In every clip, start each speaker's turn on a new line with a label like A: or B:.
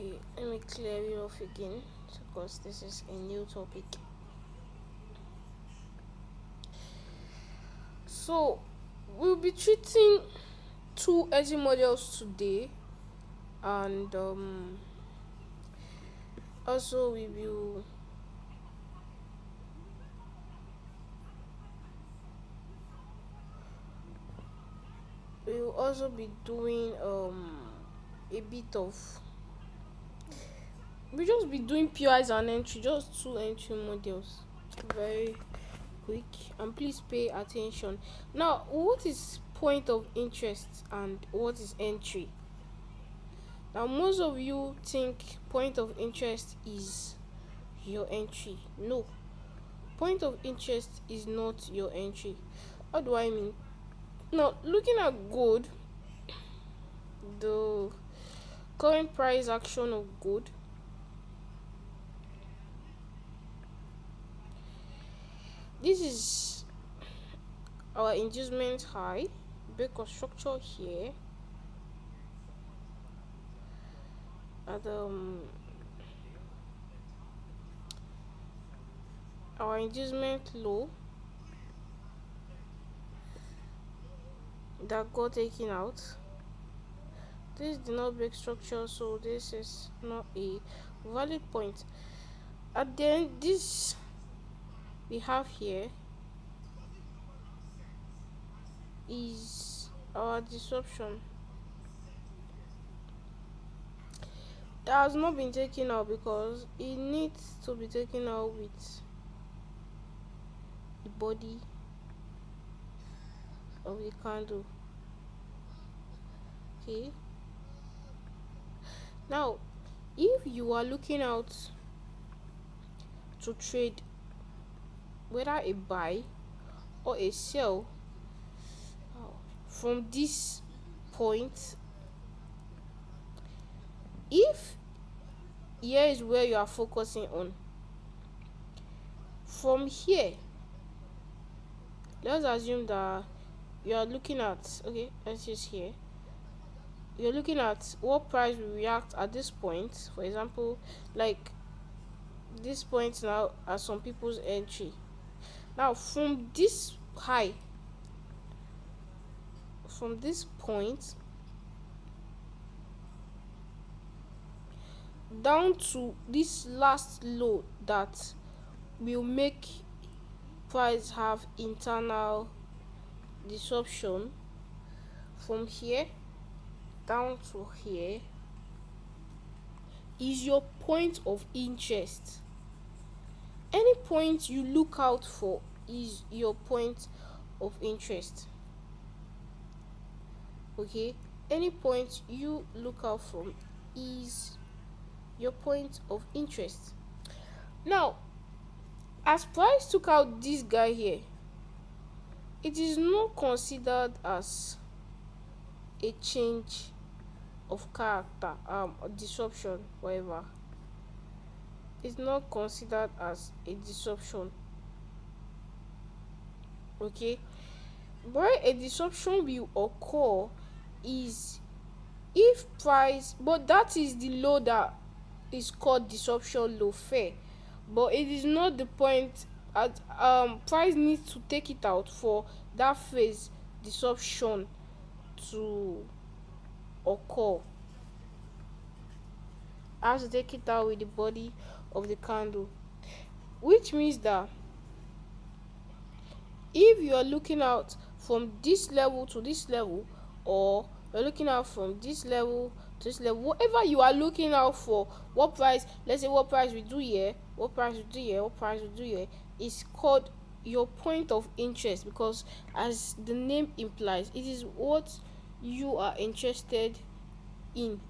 A: Okay, let me clear it off again because this is a new topic. So we'll be treating two engine models today, and also we will also be doing a bit of we just be doing POIs and entry, just two entry models, very quick, and please pay attention. Now, what is point of interest and what is entry? Now, most of you think point of interest is your entry. No, point of interest is not your entry. What do I mean? Now, looking at gold, the current price action of gold, this is our inducement high, break of structure here, and our inducement low that got taken out. This did not break structure, so this is not a valid point. And then this we have here is our disruption that has not been taken out because it needs to be taken out with the body of the candle. Okay, now if you are looking out to trade whether a buy or a sell from this point, if here is where you are focusing on, from here let's assume that you are looking at, okay, let's use here, you're looking at what price will react at this point. For example, like this point now are some people's entry. Now from this high, from this point down to this last low that will make price have internal disruption, from here down to here is your point of interest. Any point you look out for is your point of interest. Okay, any point you look out from is your point of interest. Now, as price took out this guy here, it is not considered as a change of character, a disruption, whatever. It's not considered as a disruption. Okay, where a disruption will occur is if price, but that is the low that is called disruption low fair, but it is not the point at price needs to take it out for that phase disruption to occur. Has to take it out with the body of the candle, which means that if you are looking out from this level to this level, or you're looking out from this level to this level, whatever you are looking out for, what price, let's say what price we do here, what price we do here, what price we do here, is called your point of interest, because as the name implies, it is what you are interested in.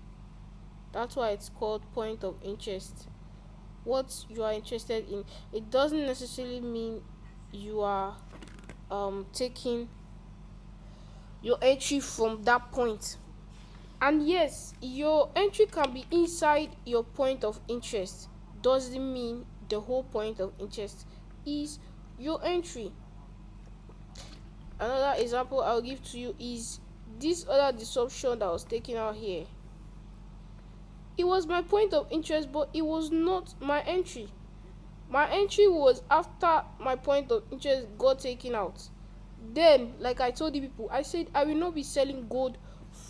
A: That's why it's called point of interest. What you are interested in. It doesn't necessarily mean you are taking your entry from that point. And yes, your entry can be inside your point of interest. Doesn't mean the whole point of interest is your entry. Another example I'll give to you is this other disruption that was taken out here. It was my point of interest, but it was not my entry. My entry was after my point of interest got taken out. Then, like I told the people, I said I will not be selling gold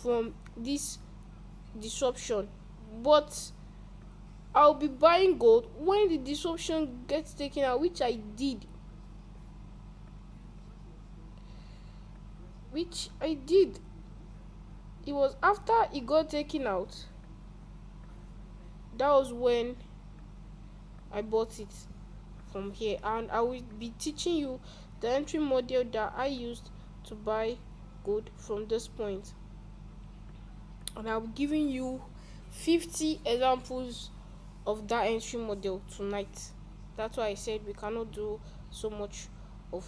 A: from this disruption, but I'll be buying gold when the disruption gets taken out, which I did. It was after it got taken out, that was when I bought it from here, and I will be teaching you the entry model that I used to buy gold from this point, and I'll be giving you 50 examples of that entry model tonight. That's why I said we cannot do so much of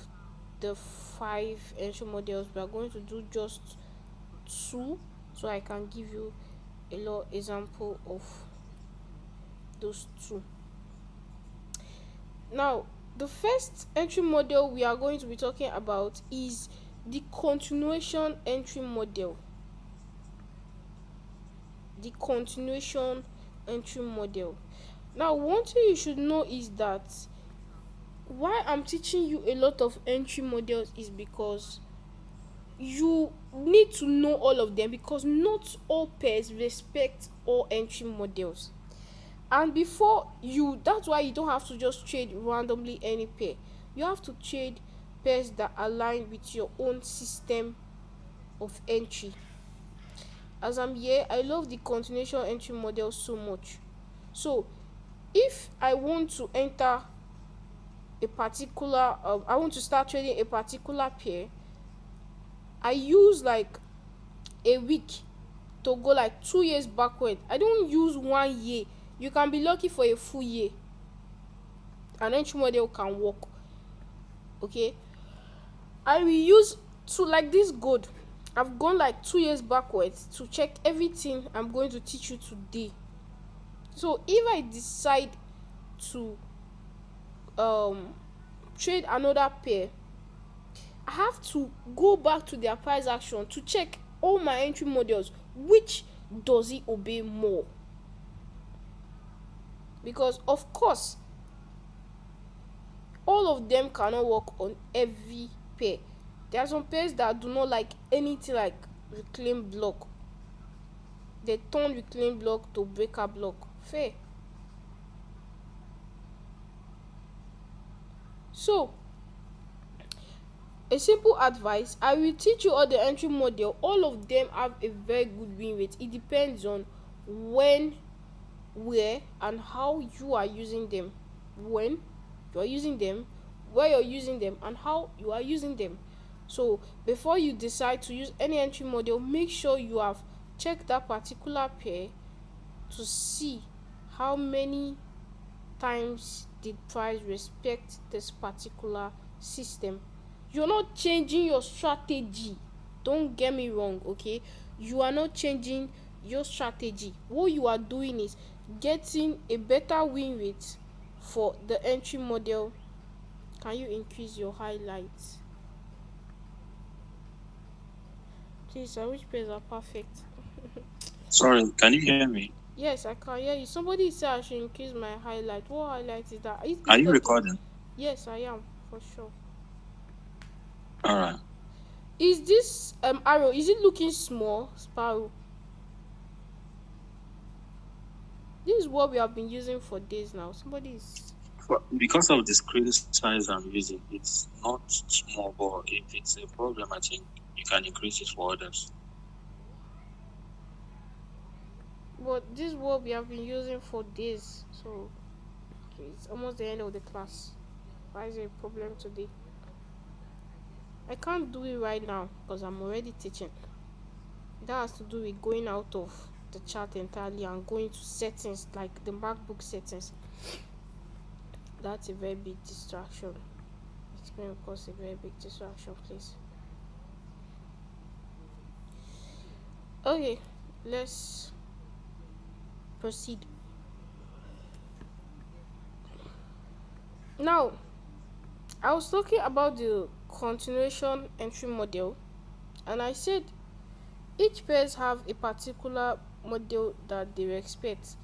A: the 5 entry models. We are going to do just 2, so I can give you a lot example of those 2. Now, the first entry model we are going to be talking about is the continuation entry model. The continuation entry model. Now, one thing you should know is that why I'm teaching you a lot of entry models is because you need to know all of them, because not all pairs respect all entry models. And that's why you don't have to just trade randomly any pair. You have to trade pairs that align with your own system of entry. As I'm here, I love the continuation entry model so much. So if I want to enter a particular I want to start trading a particular pair, I use like a week to go like 2 years backward. I don't use 1 year. You can be lucky for a full year. An entry model can work. Okay, I will use like this gold. I've gone like 2 years backwards to check everything I'm going to teach you today. So if I decide to trade another pair, I have to go back to their price action to check all my entry models, which does it obey more. Because of course all of them cannot work on every pair. There are some pairs that do not like anything like reclaim block. They turn reclaim block to breaker block. Fair. So a simple advice, I will teach you all the entry model. All of them have a very good win rate. It depends on when, where, and how you are using them. When you are using them, where you're using them, and how you are using them. So before you decide to use any entry model, make sure you have checked that particular pair to see how many times did price respect this particular system. You're not changing your strategy. Don't get me wrong, okay? You are not changing your strategy. What you are doing is getting a better win rate for the entry model. Can you increase your highlights? Please, I wish pairs are perfect.
B: Sorry, can you hear me?
A: Yes, I can hear you. Somebody said I should increase my highlight. What highlight is that?
B: Are you recording?
A: Yes, I am, for sure.
B: Alright.
A: Is this arrow, is it looking small, Sparrow? This is what we have been using for days now.
B: Because of the screen size I'm using, it's not small, but if it's a problem, I think you can increase it for others.
A: But this is what we have been using for days, so it's almost the end of the class. Why is it a problem today? I can't do it right now because I'm already teaching. That has to do with going out of the chart entirely and going to settings, like the MacBook settings. That's a very big distraction. It's going to cause a very big distraction, please. Okay, let's proceed. Now, I was talking about the continuation entry model, and I said Each pairs have a particular model that they respect,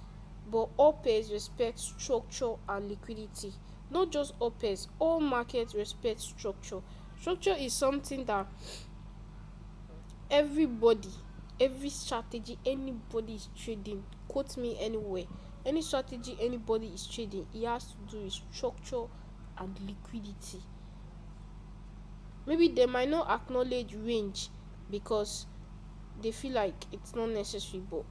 A: but all pairs respect structure and liquidity. Not just all pairs, all markets respect structure. Structure is something that everybody, every strategy anybody is trading, quote me anywhere, any strategy anybody is trading, it has to do with structure and liquidity. Maybe they might not acknowledge range because they feel like it's not necessary, but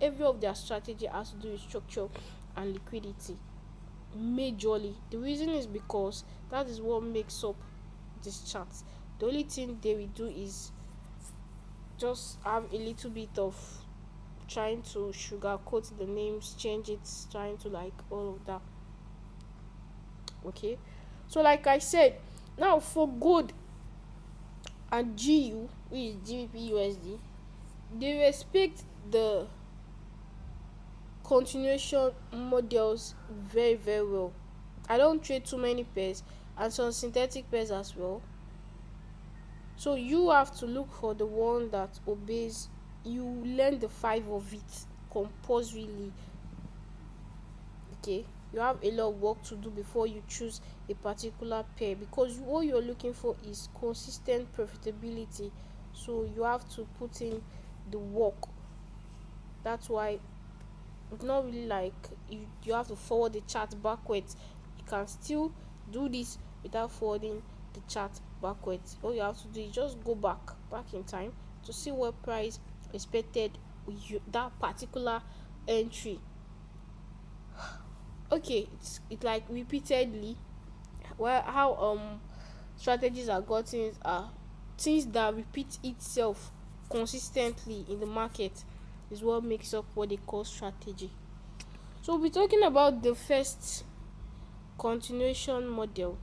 A: every of their strategy has to do with structure and liquidity majorly. The reason is because that is what makes up this chart. The only thing they will do is just have a little bit of trying to sugarcoat the names, change it, trying to like all of that. Okay, so like I said, now for gold and GU, which is GBP USD, they respect the continuation models very very well. I don't trade too many pairs and some synthetic pairs as well, so you have to look for the one that obeys. You learn the 5 of it compulsorily. Okay, you have a lot of work to do before you choose a particular pair, because what you're looking for is consistent profitability, so you have to put in the work. That's why it's not really like you have to forward the chart backwards. You can still do this without forwarding the chart backwards. All you have to do is just go back in time to see what price expected that particular entry. Okay, it's like repeatedly, well, how strategies are gotten are things that repeat itself consistently in the market is what makes up what they call strategy. So we'll be talking about the first continuation model.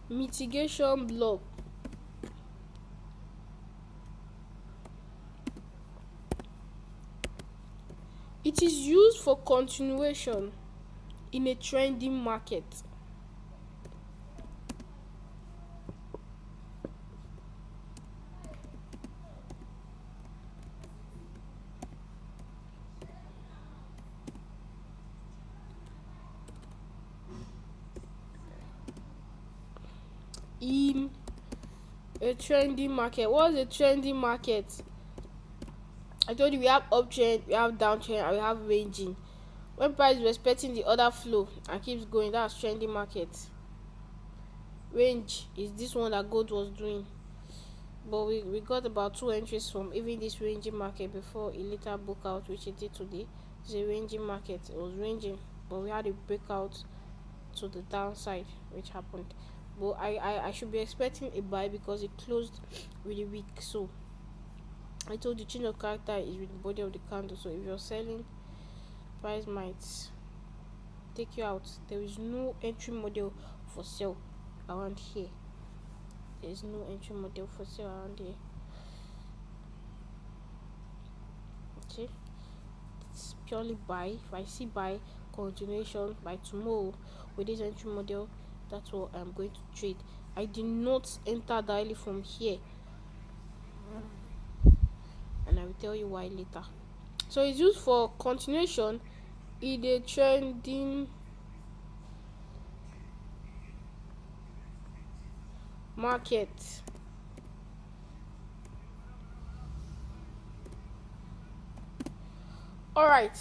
A: Mitigation block. It is used for continuation in a trending market. In a trending market. What is a trending market? I told you we have uptrend, we have downtrend, and we have ranging. When price is respecting the order flow and keeps going, that's trending market. Range is this one that gold was doing, but we got about 2 entries from even this ranging market before it later broke out, which it did today. It's a ranging market. It was ranging, but we had a breakout to the downside, which happened. But I should be expecting a buy because it closed really weak. So I told you change of character is with the body of the candle. So if you're selling, price might take you out. There is no entry model for sale around here. There is no entry model for sale around here. Okay, it's purely buy. If I see buy continuation by tomorrow with this entry model, that's what I'm going to trade. I did not enter directly from here, and I will tell you why later. So it's used for continuation in a trending market. All right,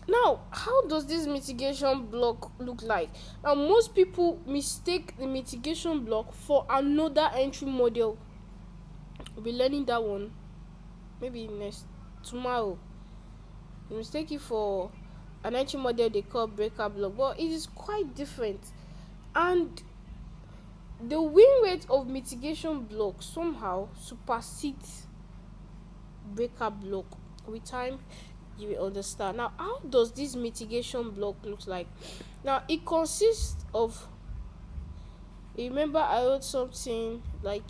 A: now how does this mitigation block look like? Now most people mistake the mitigation block for another entry model. We'll be learning that one maybe next tomorrow. You mistake it for an entry model they call breaker block, but it is quite different. And the win rate of mitigation block somehow supersedes breaker block. With time you will understand. Now how does this mitigation block look like? Now it consists of, remember I wrote something like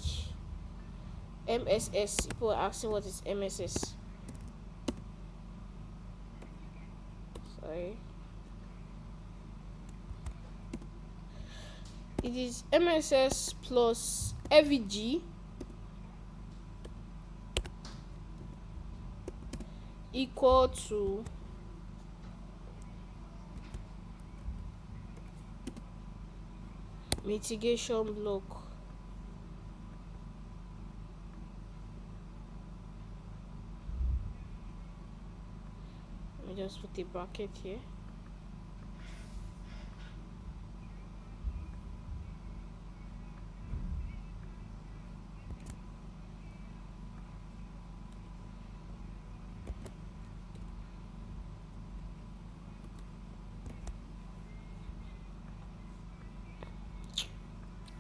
A: MSS. People are asking what is MSS. sorry, it is MSS plus FVG equal to mitigation block. Let me just put a bracket here.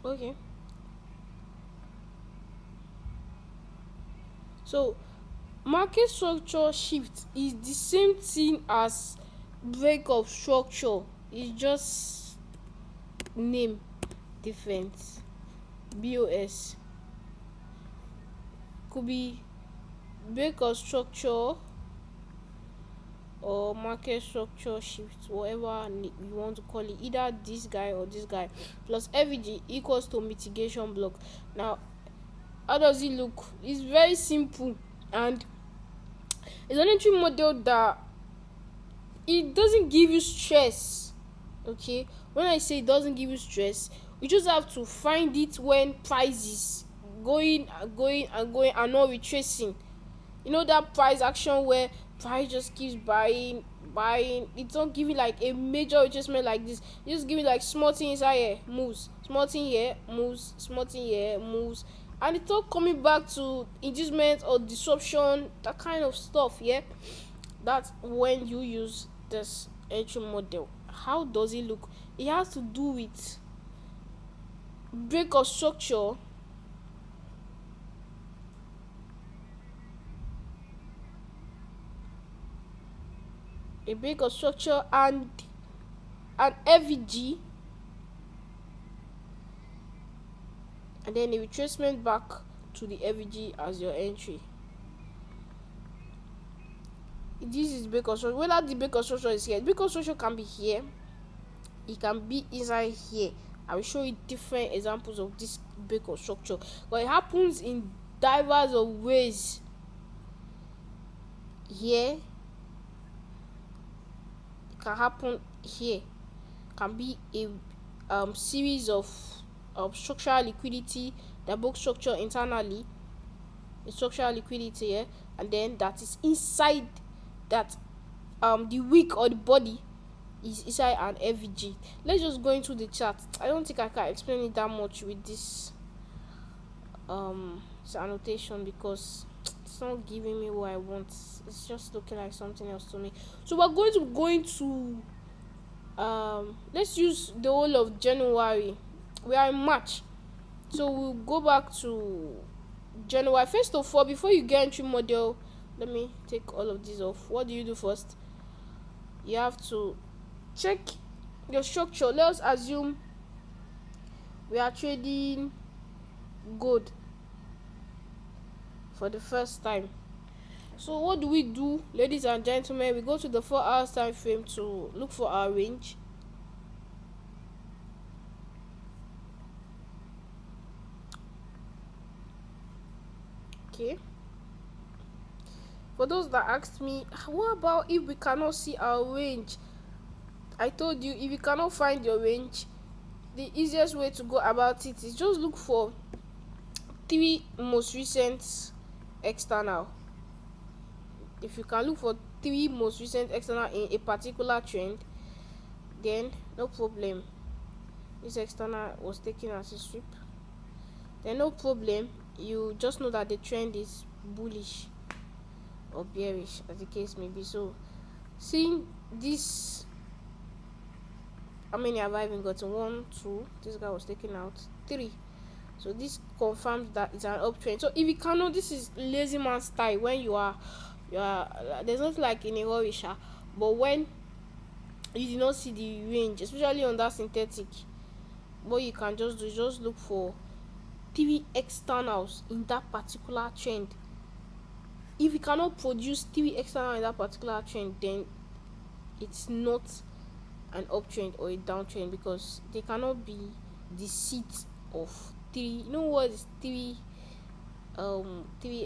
A: Okay, so market structure shift is the same thing as break of structure, it's just name different. BOS could be break of structure or market structure shift, whatever you want to call it, either this guy or this guy, plus FVG equals to mitigation block. Now how does it look? It's very simple, and it's an entry model that it doesn't give you stress. Okay, when I say it doesn't give you stress, you just have to find it when price is going and going and going and not retracing. You know that price action where price just keeps buying. It's not giving like a major adjustment like this. You just give it like small thing inside here, moves, small thing here, moves, small thing here, moves, and it's all coming back to inducement or disruption, that kind of stuff. Yeah, that's when you use this entry model. How does it look? It has to do with break of structure, a break of structure, and an FVG, and then a retracement back to the FVG as your entry. This is break of structure. Whether the break of structure is here, break of structure can be here, it can be inside here. I will show you different examples of this break of structure, but it happens in diverse of ways. Here it can happen, here can be a series of structural liquidity that broke structure internally, a structural liquidity here, and then that is inside that the wick or the body is inside an FVG. Let's just go into the chart. I don't think I can explain it that much with this annotation because it's not giving me what I want. It's just looking like something else to me. So we're going to let's use the whole of January. We are in March, so we'll go back to January. First of all, before you get entry model, let me take all of these off. What do you do first? You have to check your structure. Let's assume we are trading gold for the first time. So what do we do, ladies and gentlemen? We go to the 4 hours time frame to look for our range. Okay, for those that asked me, what about if we cannot see our range? I told you, if you cannot find your range, the easiest way to go about it is just look for 3 most recent external. If you can look for 3 most recent external in a particular trend, then no problem. This external was taken as a sweep, then no problem. You just know that the trend is bullish or bearish, as the case may be. So seeing this, how many have I even gotten? 1, 2, this guy was taken out, 3. So this confirms that it's an uptrend. So if you cannot, this is lazy man style. When you are there's not like in a hurry, but when you did not see the range, especially on that synthetic, what you can just do is just look for 3 externals in that particular trend. If you cannot produce 3 external in that particular trend, then it's not an uptrend or a downtrend, because they cannot be the seat of three. You know what is three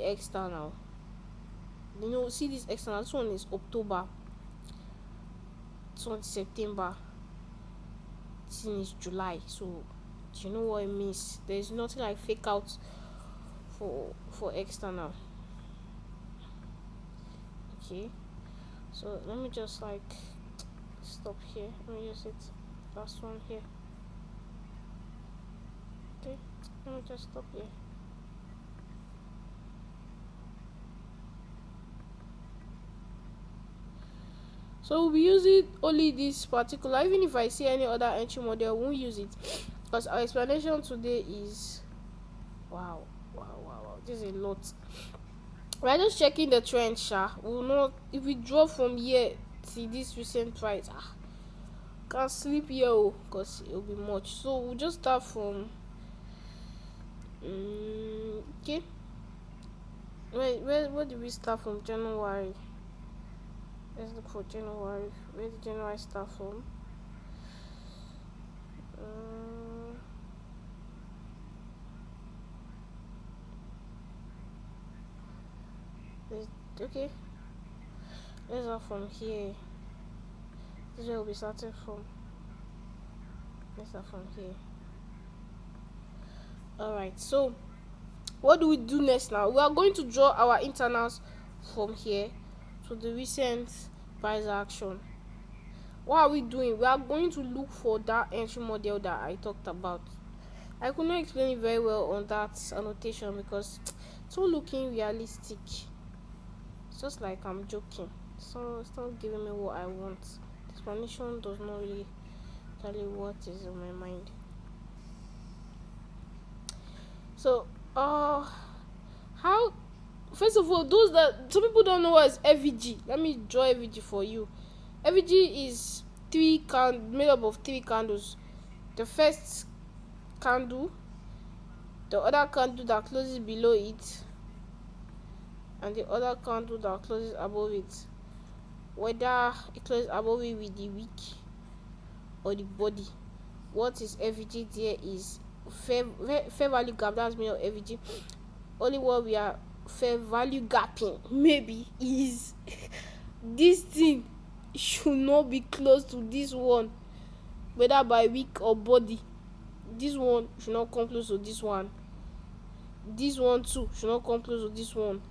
A: external? See this external. This one is October. This one is September. This one is July. So do you know what it means? There's nothing like fake out for external. Okay, so let me just like stop here. Let me just hit last one here. Okay, let me just stop here. So we'll be using only this particular. Even if I see any other entry model, I won't use it, because our explanation today is wow. This is a lot. We're just checking the trend, we'll know if we drop from here to this recent price. Can't sleep here because it'll be much. So we'll just start from okay. Where did we start from? January. Let's look for January. Where did January start from? Okay. Let's start from here. This is where we'll be starting from. Let's start from here. Alright, so what do we do next now? We are going to draw our internals from here to the recent price action. What are we doing? We are going to look for that entry model that I talked about. I could not explain it very well on that annotation because it's not looking realistic. It's just like I'm joking. So it's not giving me what I want. The explanation does not really tell you what is in my mind. So how, first of all, those that some people don't know what is FVG. Let me draw FVG for you. FVG is made up of three candles. The first candle, the other candle that closes below it, and the other candle that closes above it. Whether it closes above it with the wick or the body. What is FVG there is fair value gap. That's me of FVG. Only what we are fair value gapping maybe is this thing should not be close to this one, whether by wick or body. This one should not come close to this one. This one too should not come close to this one,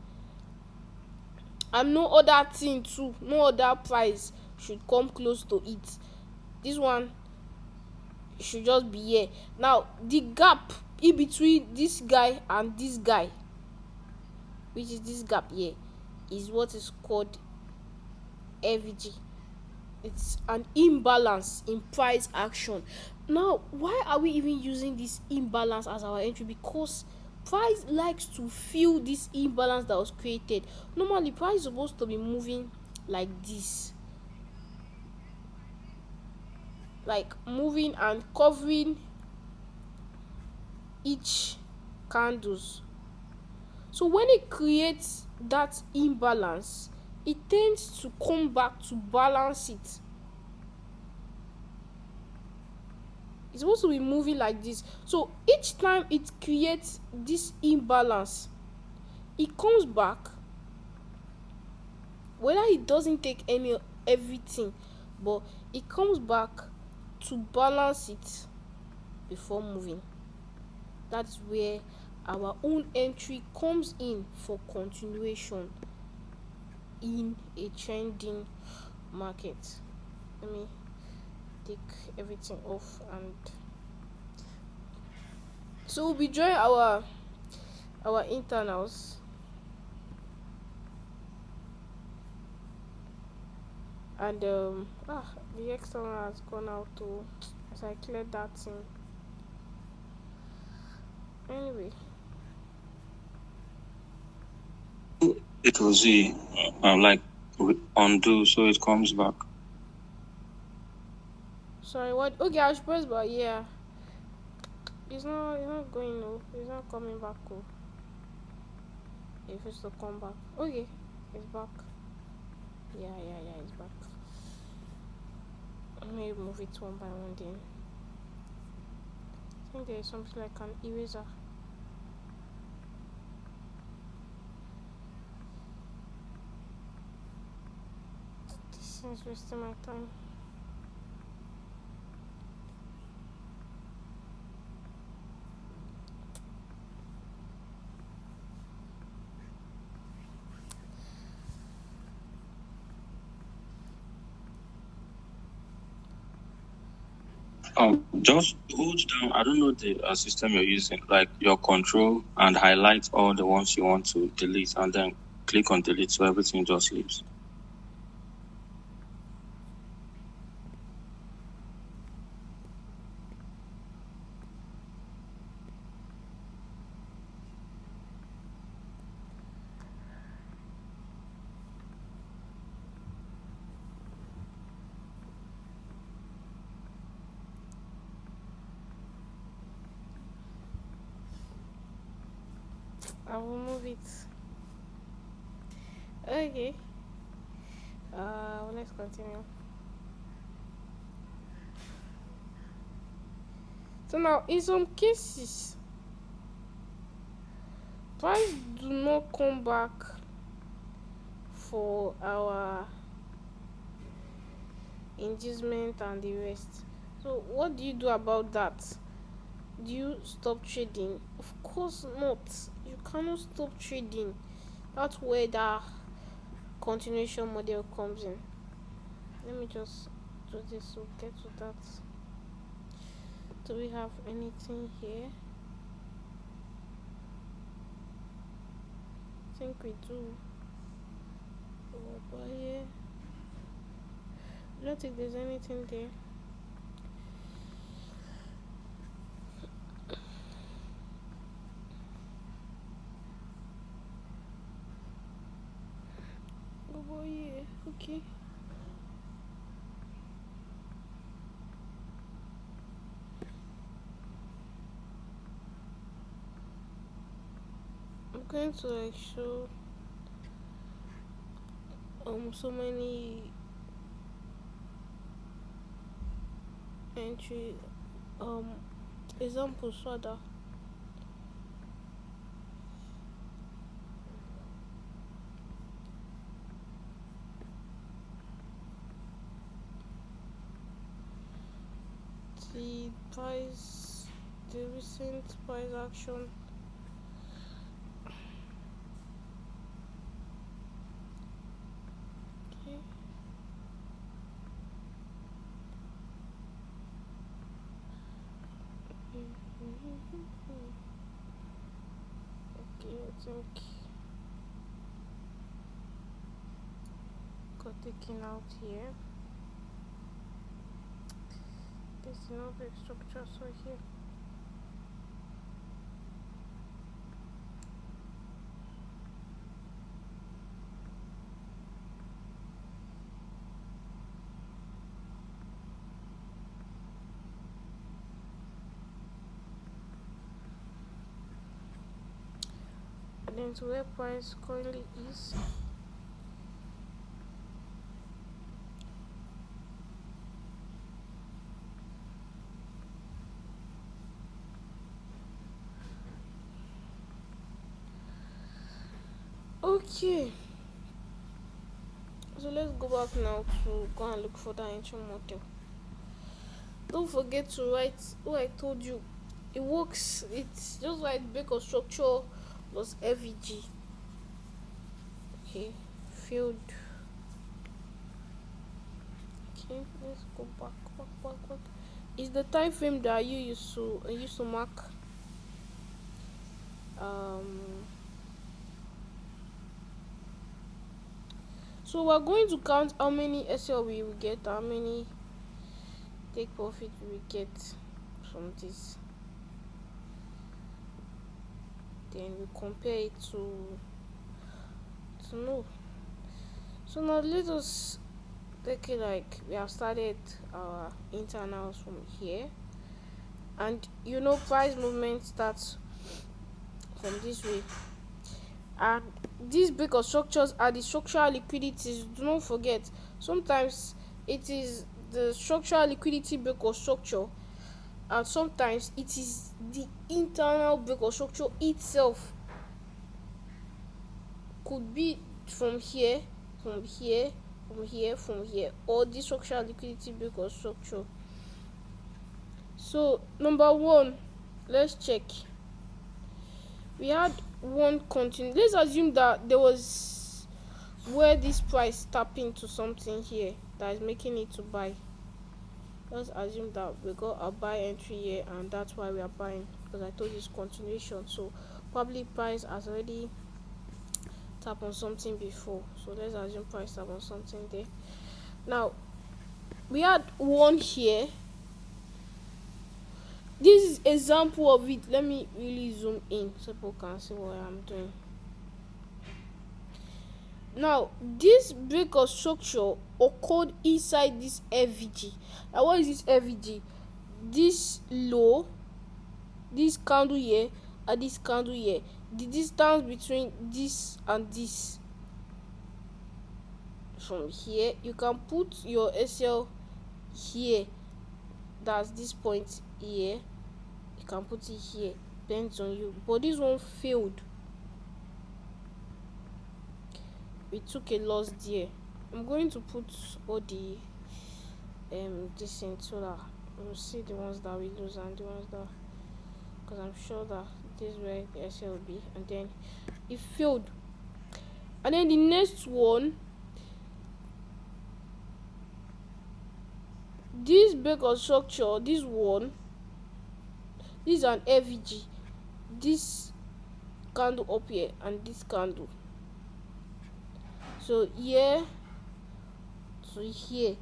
A: and no other thing too, no other price should come close to it. This one should just be here. Now the gap in between this guy and this guy, which is this gap here, is what is called FVG. It's an imbalance in price action. Now why are we even using this imbalance as our entry? Because price likes to feel this imbalance that was created. Normally price is supposed to be moving like this, like moving and covering each candles. So when it creates that imbalance, it tends to come back to balance it. It's supposed to be moving like this. So each time it creates this imbalance, it comes back, whether it doesn't take everything, but it comes back to balance it before moving. That's where our own entry comes in for continuation in a trending market. Let me take everything off, and so we'll be drawing our internals, and the external has gone out too, as I cleared that thing. Anyway,
B: it will see like undo, so it comes back.
A: sorry, what? Okay, I should press, but yeah, it's not going. No, it's not coming back. Oh, if it's to come back, okay, it's back. Yeah, it's back. me remove it one by one then. I think there is something like an eraser. This is wasting my time.
B: Just hold down. I don't know the system you're using, like your control, and highlight all the ones you want to delete, and then click on delete, so everything just leaves.
A: I will move it. Okay. Let's continue. So now, in some cases, price do not come back for our inducement and the rest. So what do you do about that? Do you stop trading? Of course not. You cannot stop trading. That's where the continuation model comes in. Let me just do this. We'll get to that. Do we have anything here? I think we do. But here, I don't think there's anything there. Oh yeah, okay. I'm going to like show so many entry examples rather. The price, the recent price action. Okay. Okay, I think got taken out here. This is not very structure, so here. And then to where price currently is. Okay, so let's go back now to go and look for that entry model. Don't forget to write what I told you. It works. It's just like break structure plus FVG. Okay, field. Okay, let's go back. Is the time frame that you used to mark so we're going to count how many SL we will get, how many take profit we will get from this, then we compare it to know. So now let us take it like we have started our internals from here, and you know price movement starts from this way, and these break of structures are the structural liquidities. Do not forget, sometimes it is the structural liquidity break or structure, and sometimes it is the internal break or structure itself. Could be from here, from here, from here, from here, or the structural liquidity break or structure. So number one, let's check. We had one continue. Let's assume that there was where this price tap into something here that is making it to buy. Let's assume that we got a buy entry here, and that's why we are buying, because I told you it's continuation. So probably price has already tap on something before. So let's assume price tap on something there. Now we had one here. This is example of it. Let me really zoom in so people can see what I'm doing. Now this break of structure occurred inside this FVG. Now what is this FVG? This low, this candle here, and this candle here. The distance between this and this, from here, you can put your SL here. That's this point here. You can put it here, depends on you. But this one failed. We took a loss there. I'm going to put all the this in so that we'll see the ones that we lose and the ones that, because I'm sure that this is where the SL will be. And then it failed. And then the next one, this break of structure, this one, this is an FVG. This candle up here and this candle. So here to here.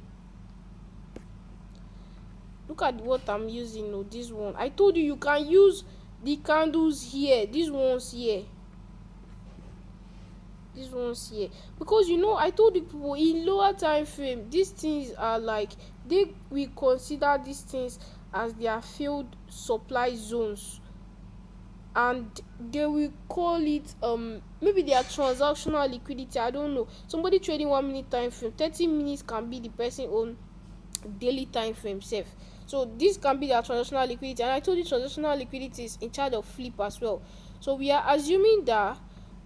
A: Look at what I'm using. No, this one. I told you can use the candles here. These ones here. These ones here. Because I told you people in lower time frame, these things are like, we consider these things as their failed supply zones, and they will call it maybe their transactional liquidity. I don't know. Somebody trading 1 minute time frame, 30 minutes can be the person on daily time frame safe. So this can be their transactional liquidity, and I told you transactional liquidity is in charge of flip as well. So we are assuming that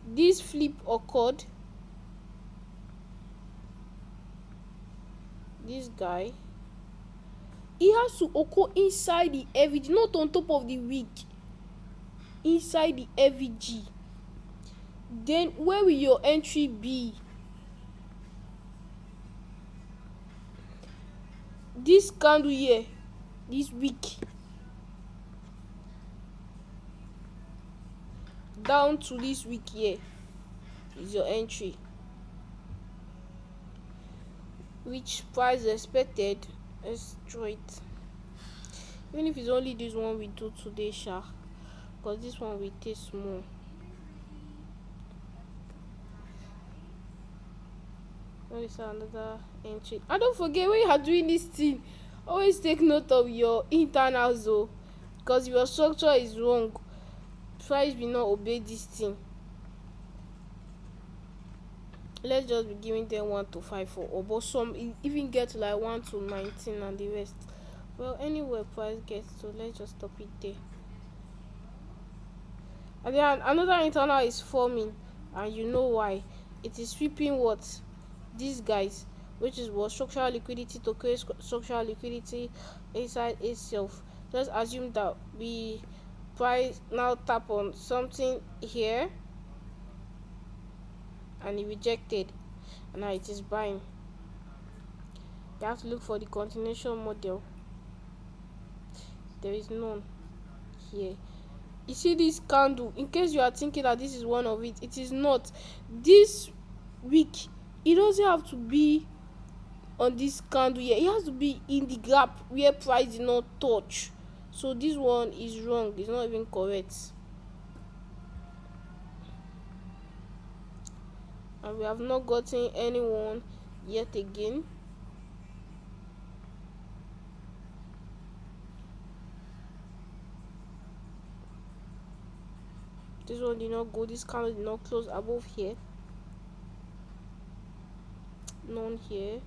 A: this flip occurred. This guy, it has to occur inside the FVG, not on top of the wick. Inside the FVG. Then where will your entry be? This candle here, this wick, down to this wick here is your entry. Which price expected? Let's draw it. Even if it's only this one we do today, because this one will take small. What is another entry? And don't forget, when you are doing this thing, always take note of your internals though, because if your structure is wrong, price will not obey this thing. Let's just be giving them 1 to 5 or but some even get to like 1 to 19 and the rest. Well, anywhere price gets to, let's just stop it there. And then another internal is forming, and you know why. It is sweeping what? These guys, which is what? Structural liquidity to create structural liquidity inside itself. Let's assume that we price now tap on something here and it rejected, and now it is buying. You have to look for the continuation model. There is none here. You see this candle, in case you are thinking that this is one of it, it is not. This wick, it doesn't have to be on this candle here. It has to be in the gap where price did not touch. So this one is wrong. It's not even correct. And we have not gotten anyone yet again. This one did not go. This candle did not close above here. None here.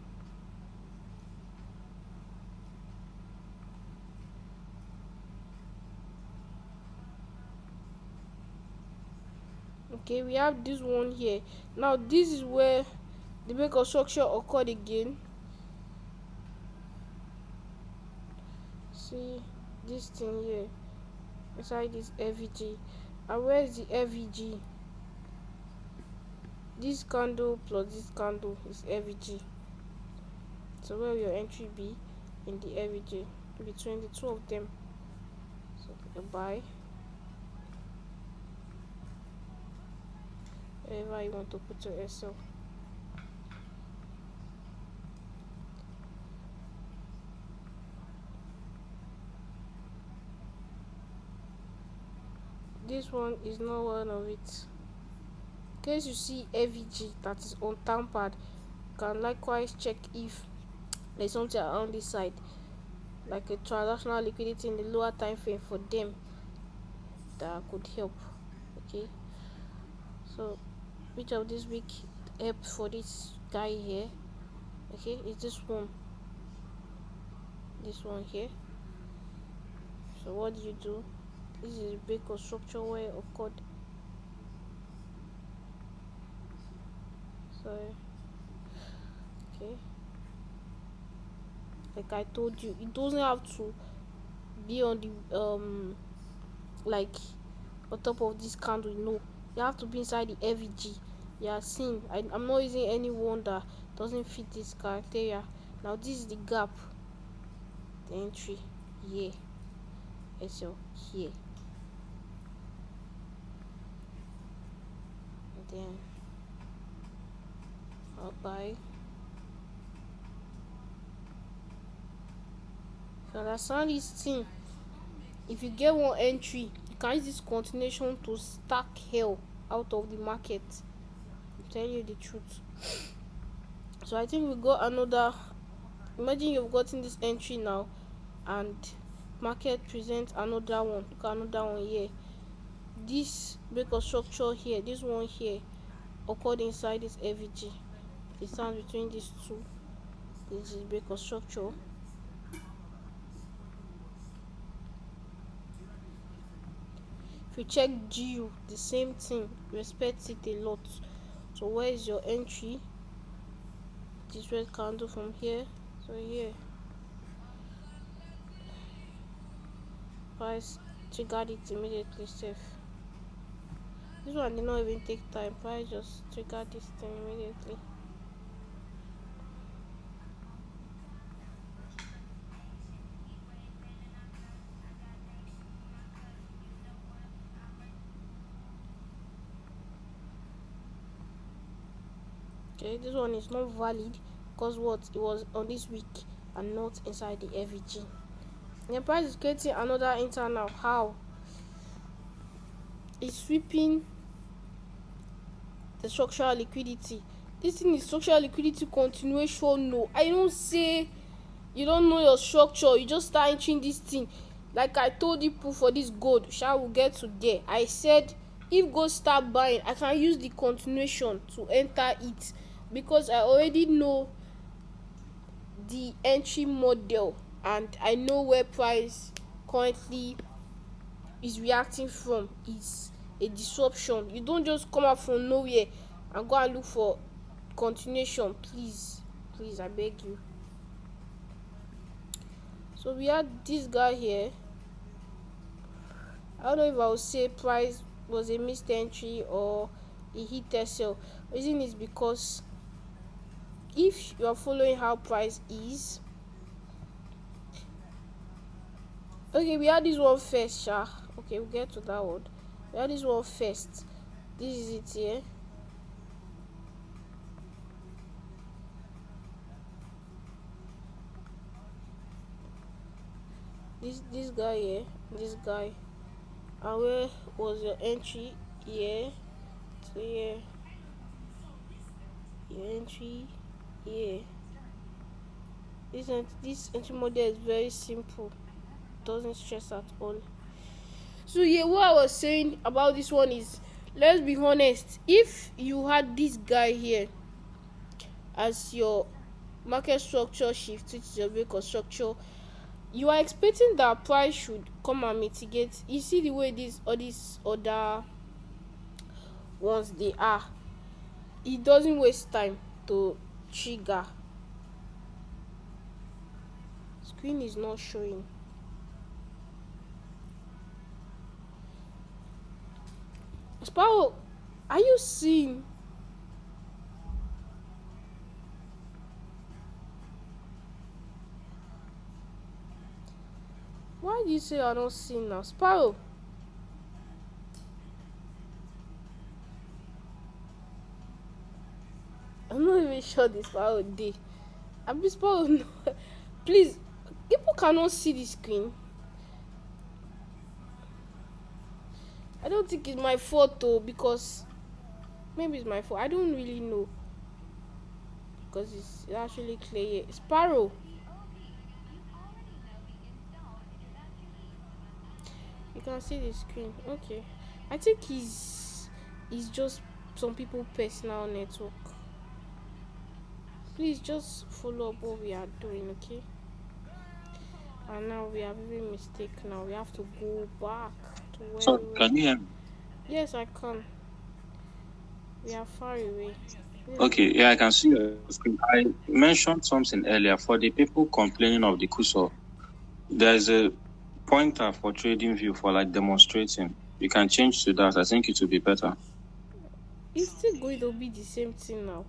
A: Okay, we have this one here. Now this is where the break of structure occurred again. See this thing here inside this FVG, and where is the FVG? This candle plus this candle is FVG. So where will your entry be in the FVG between the two of them? So a buy wherever you want to put your SL. This one is not one of it. In case you see FVG that is untampered, you can likewise check if there's something around this side, like a transactional liquidity in the lower time frame for them that could help. Okay, so which of this week help for this guy here? Okay, it's this one here. So what do you do? This is a break of structure where it occurred. Sorry. Okay, like I told you, it doesn't have to be on the like on top of this candle. No, you have to be inside the FVG. You are seeing, I'm not using anyone that doesn't fit this criteria. Now this is the gap, the entry here, SL here, and then I'll buy. If you understand this thing, if you get one entry, you can use this continuation to stack hell out of the market. I'm telling you the truth. So I think we got another. Imagine you've gotten this entry now, and market presents another one. Look at another one here. This break of structure here, this one here, occurred inside this FVG. It stands between these two. This is break of structure. If you check GU, the same thing, respects it a lot. So where is your entry? This red candle from here. So here, price triggered it immediately. Safe. This one did not even take time. Price just triggered this thing immediately. Okay, this one is not valid because what, it was on this week and not inside the FVG. And the price is creating another internal. How? It's sweeping the structural liquidity. This thing is structural liquidity continuation. No, I don't say you don't know your structure, you just start entering this thing. Like I told you for this gold, shall we get to there? I said if gold start buying, I can use the continuation to enter it because I already know the entry model and I know where price currently is reacting from. It's a disruption. You don't just come out from nowhere and go and look for continuation. Please, I beg you. So we had this guy here. I don't know if I would say price was a missed entry or a hit sell. Reason is because if you are following how price is, okay, we had this one first, sha. Okay, we'll get to that one. We had this one first. This is it here. This guy here, this guy. And where was your entry? Here. So here. Your entry here. This entry model is very simple. Doesn't stress at all. So yeah, what I was saying about this one is, let's be honest, if you had this guy here as your market structure shift, which is your break of structure, you are expecting that price should come and mitigate. You see the way this other once they are, it doesn't waste time to trigger. Screen is not showing. Sparrow, are you seeing? Why do you say you're not seeing now? Sparrow? I'm not even sure this Sparrow did. I'm just Sparrow. No. Please, people cannot see the screen. I don't think it's my fault though, because maybe it's my fault. I don't really know. Because it's actually clear. Sparrow. You can see the screen. Okay. I think it's just some people personal network. Please just follow up what we are doing, okay? And now we have every mistake. Now we have to go back to where.
B: So can you hear me?
A: Yes, I can. We are far away.
B: Okay, yeah, I can see your screen. I mentioned something earlier. For the people complaining of the cursor, there's a pointer for trading view for like demonstrating. You can change to that. I think it will be better.
A: It's still going to be the same thing now.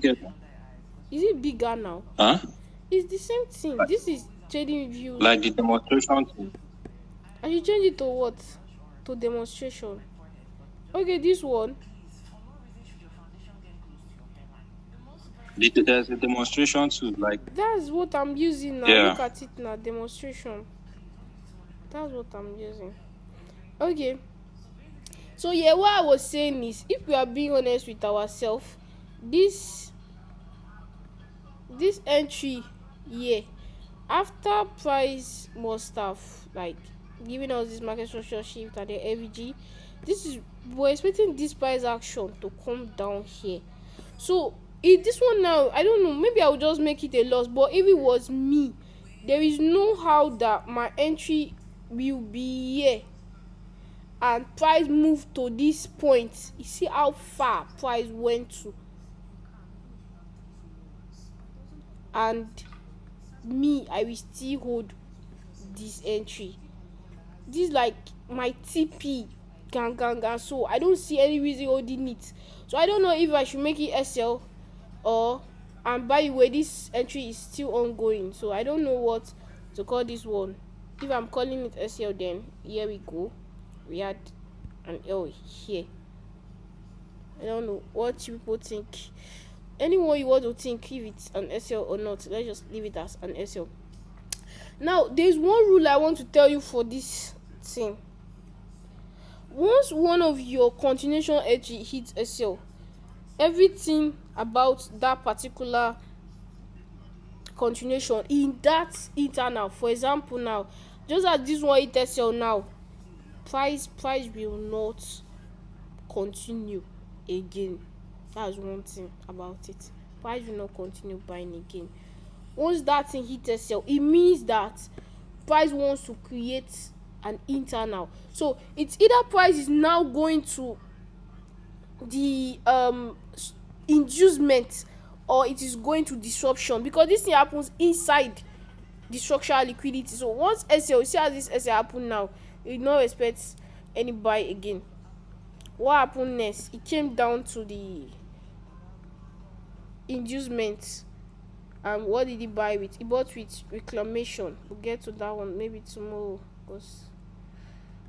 B: Yeah.
A: Is it bigger now?
B: Huh?
A: It's the same thing. This is trading view.
B: Like the demonstration thing.
A: And you change it to what? To demonstration. Okay, this one.
B: There's a demonstration too. Like
A: That's what I'm using now.
B: yeah.
A: Look at it now. Demonstration. That's what I'm using. Okay. So yeah, what I was saying is, if we are being honest with ourselves, this entry here, after price must have like giving us this market structure shift at the AVG, we're expecting this price action to come down here. So if this one now, I don't know, maybe I will just make it a loss, but if it was me, there is no how that my entry will be here and price move to this point. You see how far price went to, and me, I will still hold this entry. This like my TP gang. So I don't see any reason holding it. So I don't know if I should make it SL or, and by the way, this entry is still ongoing, so I don't know what to call this one. If I'm calling it SL, then here we go. We had an L here. I don't know what you people think. Anyone you want to think if it's an SL or not, let's just leave it as an SL. Now there's one rule I want to tell you for this thing. Once one of your continuation entry hits SL, everything about that particular continuation in that internal, for example now, just as this one hit SL now, price will not continue again. That's one thing about it. Price will not continue buying again. Once that thing hit SL, it means that price wants to create an internal. So it's either price is now going to the inducement, or it is going to disruption, because this thing happens inside the structural liquidity. So once SL, you see how this SL happen now, you not expect any buy again. What happened next? It came down to the inducement, and what did he buy with? He bought with reclamation. We'll get to that one maybe tomorrow, because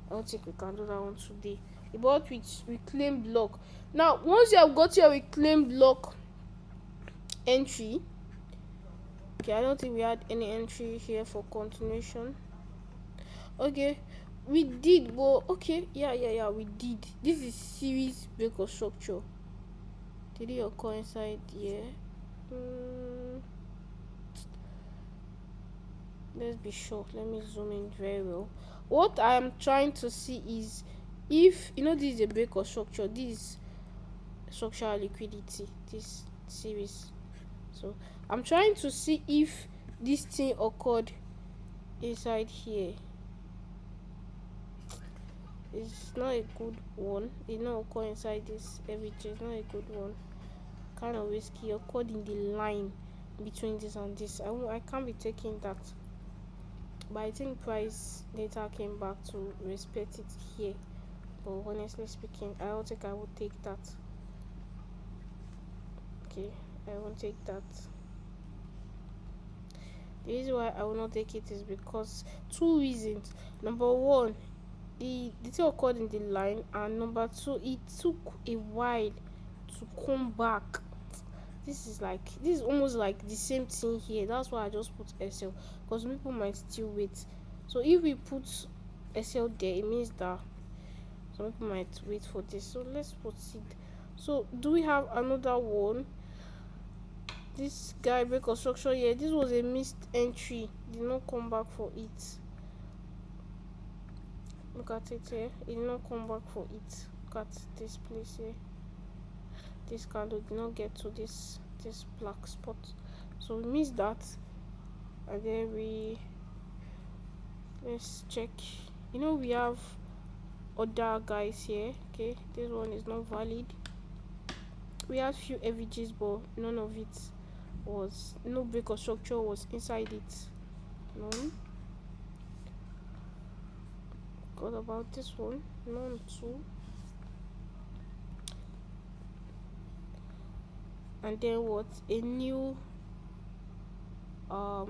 A: I don't think we can do that one today. He bought with reclaimed block. Now once you have got your reclaimed block entry, okay, I don't think we had any entry here for continuation. Okay, we did, but okay, yeah, we did. This is series break of structure. Did it occur inside here? Let's be sure. Let me zoom in very well. What I am trying to see is, if you know this is a break of structure, this is structural liquidity, this series. So I'm trying to see if this thing occurred inside here. It's not a good one. It not occur inside this FVG. It's not a good one. Kind of risky. Occurred in the line between this and this. I can't be taking that. But I think price later came back to respect it here. But honestly speaking, I don't think I would take that. Okay, I won't take that. The reason why I will not take it is because two reasons. Number one, the thing occurred in the line, and number two, it took a while to come back. This is almost like the same thing here. That's why I just put SL, because people might still wait. So if we put SL there, it means that some people might wait for this. So let's proceed. So do we have another one? This guy break construction here. This was a missed entry. Did not come back for it. Look at it here. It did not come back for it. Look at this place here. This candle did not get to this black spot. So we missed that. And then let's check. We have other guys here. Okay, this one is not valid. We have few FVGs, but none of it was, no break or structure was inside it. None. What about this one? None too. And then what? A new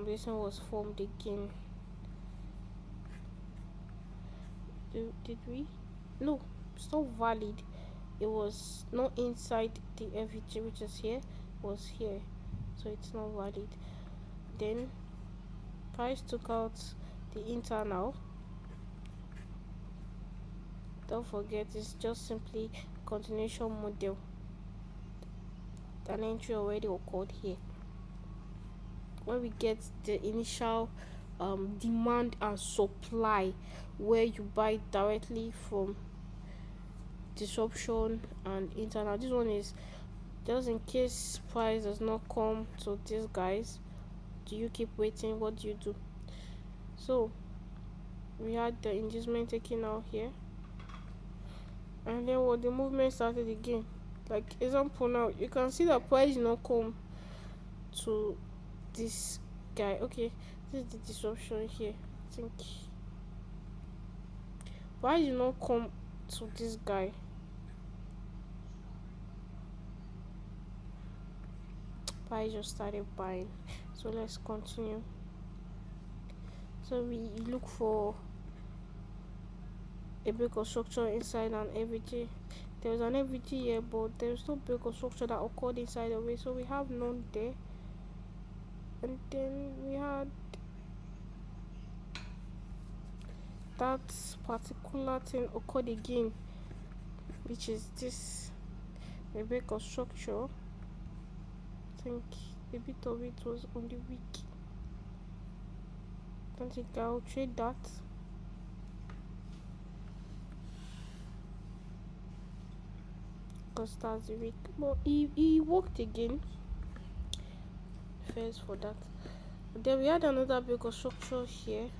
A: this one was formed again. Did we? No, it's not valid. It was not inside the FVG, which is here. Was here, so it's not valid. Then price took out the internal. Don't forget, it's just simply continuation model. An entry already occurred here. When we get the initial demand and supply, where you buy directly from disruption and internal. This one is just in case price does not come to these guys. Do you keep waiting? What do you do? So we had the inducement taken out here, and then what, the movement started again. Like example, now you can see that price did not come to this guy. Okay, this is the disruption here. I think price did not come to this guy. Price just started buying. So let's continue. So we look for a break of structure inside an FVG. There was an FVG here, but there's no break of structure that occurred inside of it, so we have none there. And then we had that particular thing occurred again, which is this, a break of structure. I think a bit of it was on the week. I don't think I'll trade that. Because that's the week. But he worked again. First for that. Then we had another break of structure here.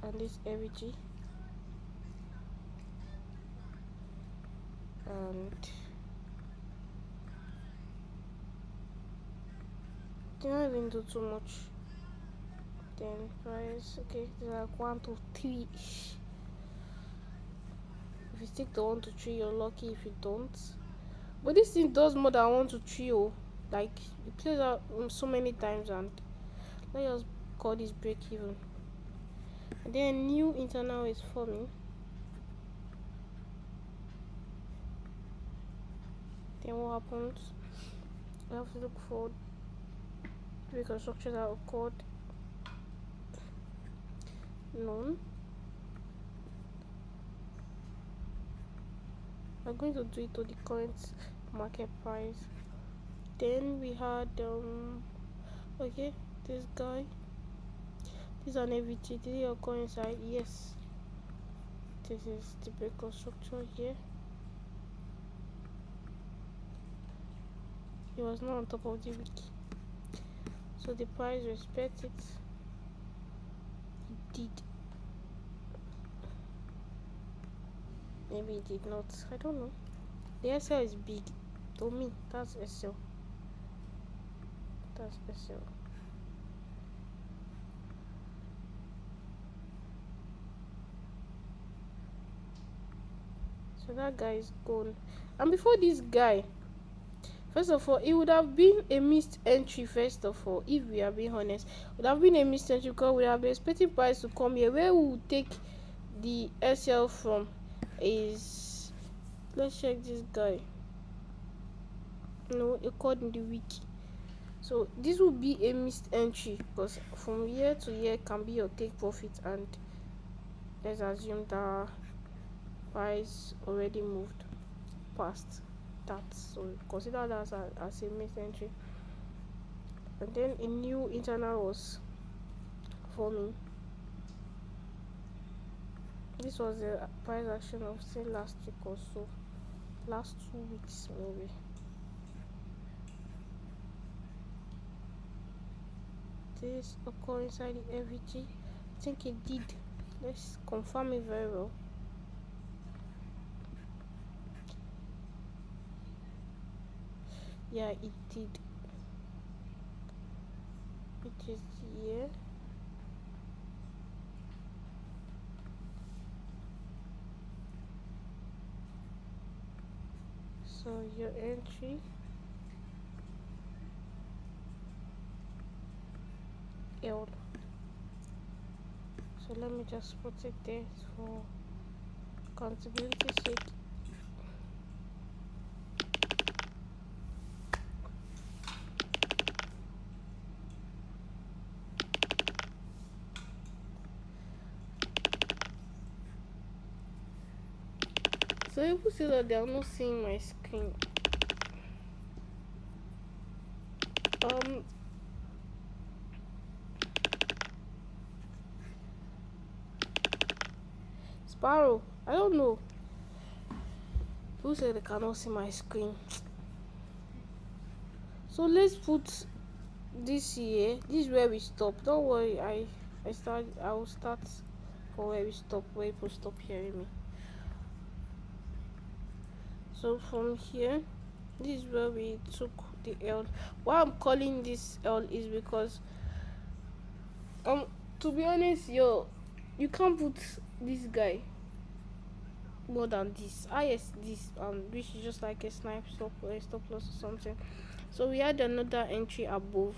A: And this FVG. And I didn't do too much. Then price, okay, there's like 1 to 3. If you stick to 1 to 3, you're lucky. If you don't, but this thing does more than 1 to 3. Like it plays out so many times, and let's just call this break even. And then new internal is forming. Then what happens? I have to look for reconstruction that occurred. None. I'm going to do it to the current market price. Then we had okay, this guy. This is an FVG. Did it occur inside? Yes. This is the break of structure here. It was not on top of the week, so the price respects it. It did. Maybe it did not. I don't know. The SL is big. To me, that's SL. That's SL. So that guy is gone. And before this guy, first of all, it would have been a missed entry. First of all, if we are being honest, it would have been a missed entry because we have been expecting price to come here. Where we will take the SL from is, let's check this guy. No, according to the wiki. So this will be a missed entry because from year to year can be your take profit, and let's assume that price already moved past that, so consider that as a missed entry. And then a new internal was forming. This was the price action of say last week or so, last 2 weeks maybe. This occur inside the FVG. I think it did. Let's confirm it very well. Yeah, it did. It is here. So your entry L. So let me just put it there for accountability sake. So people say that they are not seeing my screen. Sparrow, I don't know. People say they cannot see my screen. So let's put this here. This is where we stop. Don't worry, I will start from where we stop, where people stop hearing me. So from here, this is where we took the L. Why I'm calling this L is because to be honest, you can't put this guy more than this. Highest this, which is just like a snipe stop or a stop loss or something. So we had another entry above.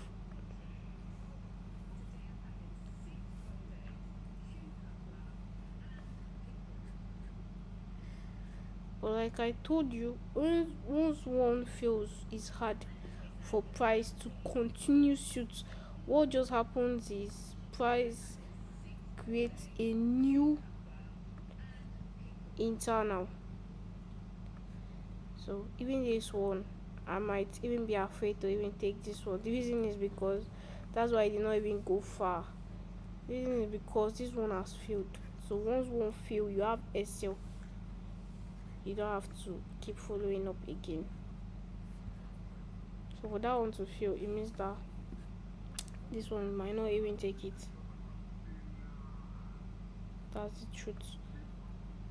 A: But like I told you, once one fails, it's hard for price to continue suit. What just happens is price creates a new internal. So even this one, I might even be afraid to even take this one. The reason is because that's why I did not even go far. The reason is because this one has failed. So once one fail, you have SL. You don't have to keep following up again. So for that one to fail, it means that this one might not even take it. That's the truth,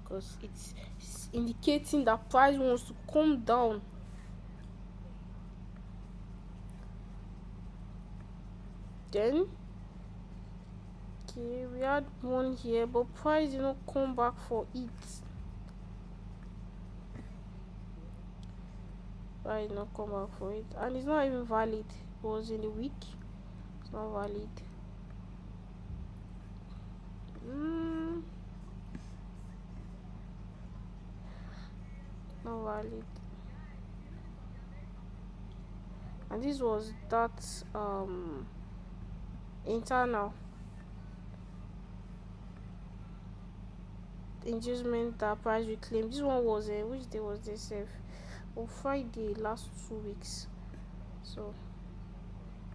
A: because it's indicating that price wants to come down. Then okay, we had one here, but price did not come back for it. Price did not come back for it, and it's not even valid. It was in the week. It's not valid. Not valid. And this was that internal inducement that price reclaimed. This one was which day was this? On Friday last 2 weeks. So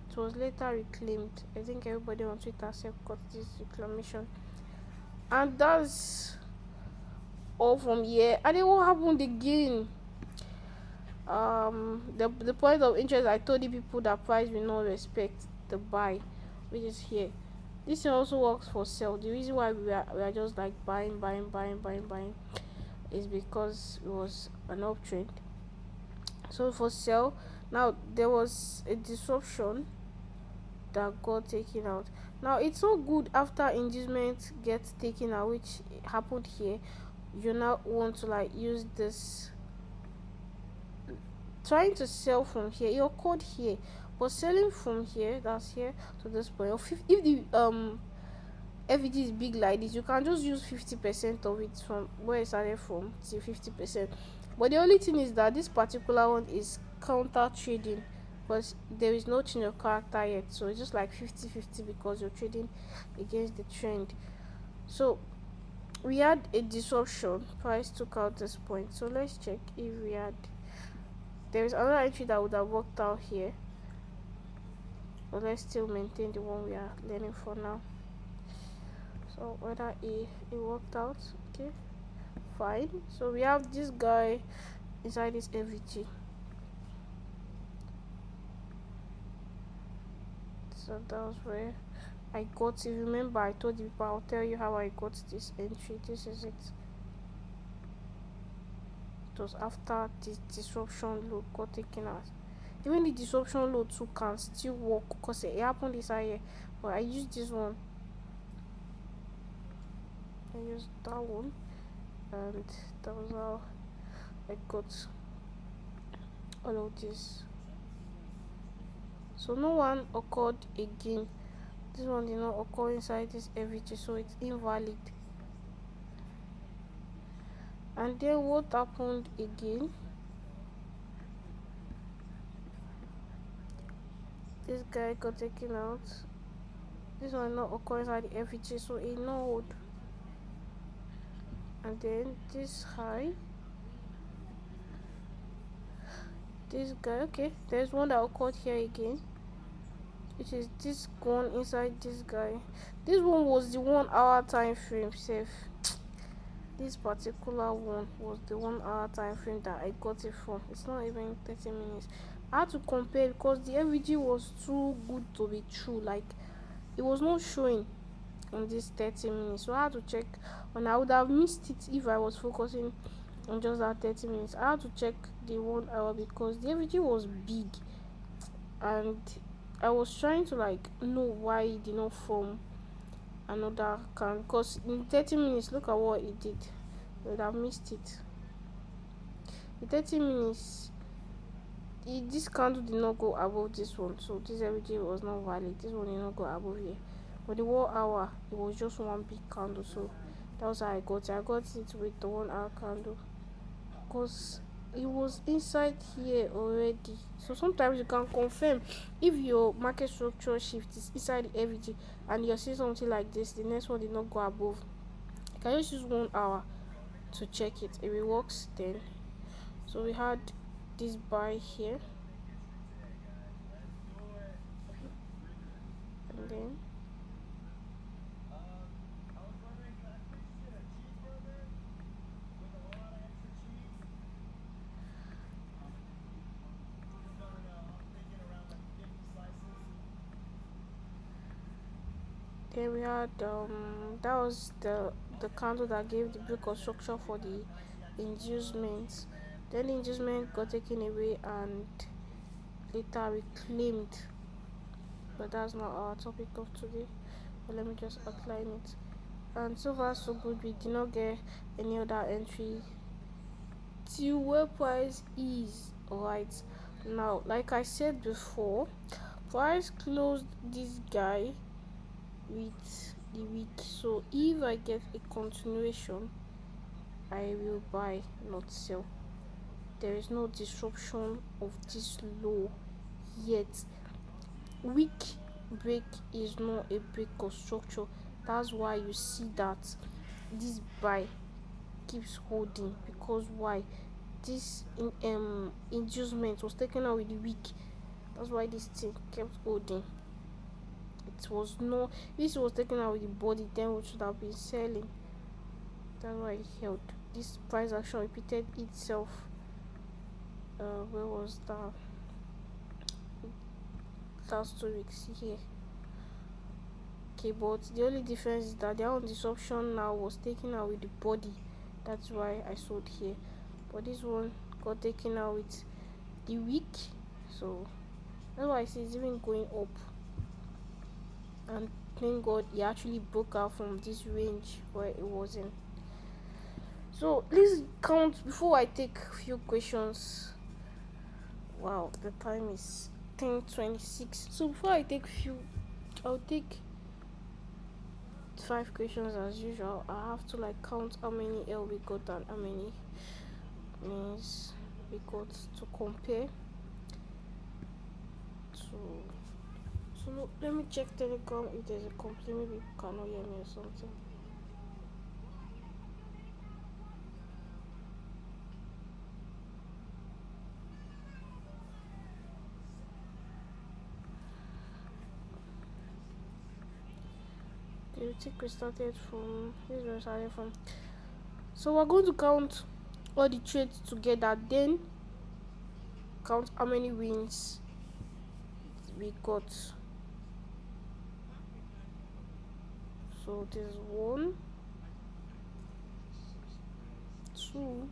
A: it was later reclaimed. I think everybody on Twitter got this reclamation, and that's all from here. And then what happened again? The point of interest, I told the people that price will not respect the buy, which is here. This also works for sell. The reason why we are just like buying is because it was an uptrend. So for sell, now there was a disruption that got taken out. Now it's so good after inducement gets taken out, which happened here. You now want to like use this, trying to sell from here. It occurred here, but selling from here, that's here to this point. If the FEG is big like this, you can just use 50% of it from where it started from to 50%. But the only thing is that this particular one is counter trading, but there is no change of character yet, so it's just like 50-50 because you're trading against the trend. So we had a disruption, price took out this point. So let's check if we had, there is another entry that would have worked out here, but let's still maintain the one we are learning for now. So whether it worked out, okay, fine. So we have this guy inside this FEG. So that was where I got it. Remember, I told you, but I'll tell you how I got this entry. This is it. It was after this disruption load got taken out. Even the disruption load too can still work because it happened inside here. But I used this one. I used that one, and that was how I got all of this. So no one occurred again. This one did not occur inside this FEG, so it's invalid. And then what happened again? This guy got taken out. This one not occur inside the FEG, so it no hold. And then this high, this guy, okay, there's one that occurred here again, which is this one inside this guy. This one was the 1 hour time frame safe. This particular one was the 1 hour time frame that I got it from. It's not even 30 minutes. I had to compare because the FEG was too good to be true. Like, it was not showing on this 30 minutes, so I had to check, and I would have missed it if I was focusing on just that 30 minutes. I had to check the 1 hour because the FEG was big, and I was trying to like know why it did not form another can, because in 30 minutes, look at what it did. I would have missed it. In 30 minutes, this candle did not go above this one, so this FEG was not valid. This one did not go above here. But the 1 hour, it was just one big candle, so that was how I got it. I got it with the 1 hour candle because it was inside here already. So sometimes you can confirm if your market structure shift is inside the FEG and you're seeing something like this, the next one did not go above. You can just use 1 hour to check it. If it works, then. So we had this buy here, and then we had that was the candle that gave the break of structure for the inducements. Then the inducement got taken away and later reclaimed, but that's not our topic of today. But let me just outline it. And so far so good. We did not get any other entry till where price is. Alright, now like I said before, price closed this guy with the week, so if I get a continuation, I will buy, not sell. There is no disruption of this low yet. Weak break is not a break of structure. That's why you see that this buy keeps holding, because why? This inducement was taken out with the week. That's why this thing kept holding. It was no, this was taken out with the body, then we should have been selling. That's why it held. This price action repeated itself. Where was that? Last 2 weeks here. Okay, but the only difference is that their own disruption now was taken out with the body. That's why I sold here. But this one got taken out with the week, so that's why I see it's even going up. And thank God he actually broke out from this range where it was in. So let's count before I take few questions. Wow, the time is 10:26. So before I take few, I'll take 5 questions as usual. I have to like count how many L we got and how many means we got to compare. So no, let me check Telegram if there's a complaint. Maybe you cannot hear me or something. Okay, we think we started from this. We started from. So we're going to count all the trades together, then count how many wins we got. So there's 1, 2,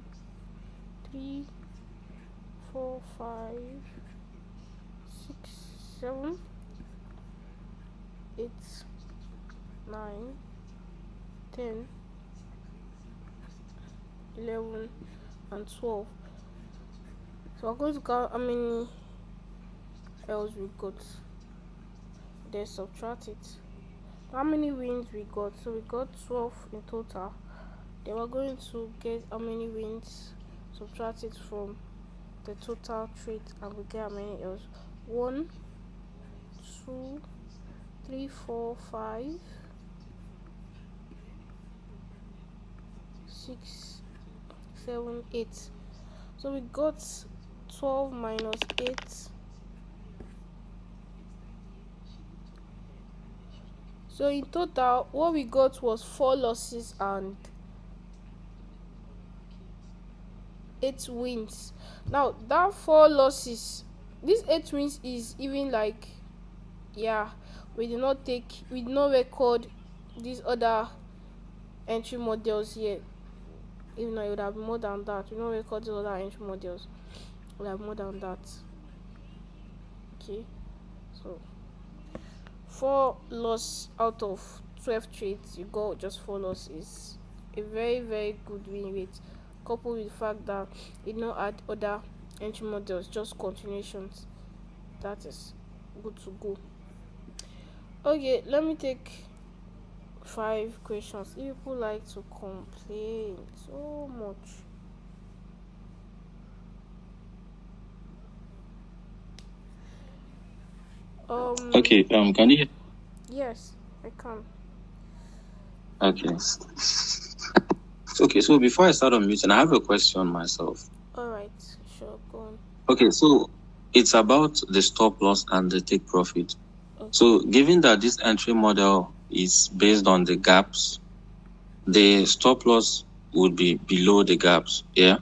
A: 3, 4, 5, 6, 7, 8, 9, 10, 11, and 12. So we're going to count how many L's we got, then subtract it. How many wins we got? So we got 12 in total. Then we're going to get how many wins, subtract it from the total trade, and we get how many L's. 1, 2, 3, 4, 5, 6, 7, 8. So we got 12 minus 8. So in total, what we got was 4 losses and 8 wins. Now that 4 losses, this 8 wins is even like, yeah, we did not record these other entry models here. Even though it would have more than that, we don't record the other entry models. We have more than that. Okay, so 4 loss out of 12 trades, you got just 4 losses. A very, very good win rate, coupled with the fact that it not add other entry models, just continuations. That is good to go. Okay, let me take 5 questions. If people like to complain so much.
B: Okay, can you hear?
A: Yes, I can.
B: Okay. Okay, so before I start on muting, I have a question myself.
A: Alright, sure, go on.
B: Okay, so it's about the stop loss and the take profit. Okay. So given that this entry model is based on the gaps, the stop loss would be below the gaps, yeah?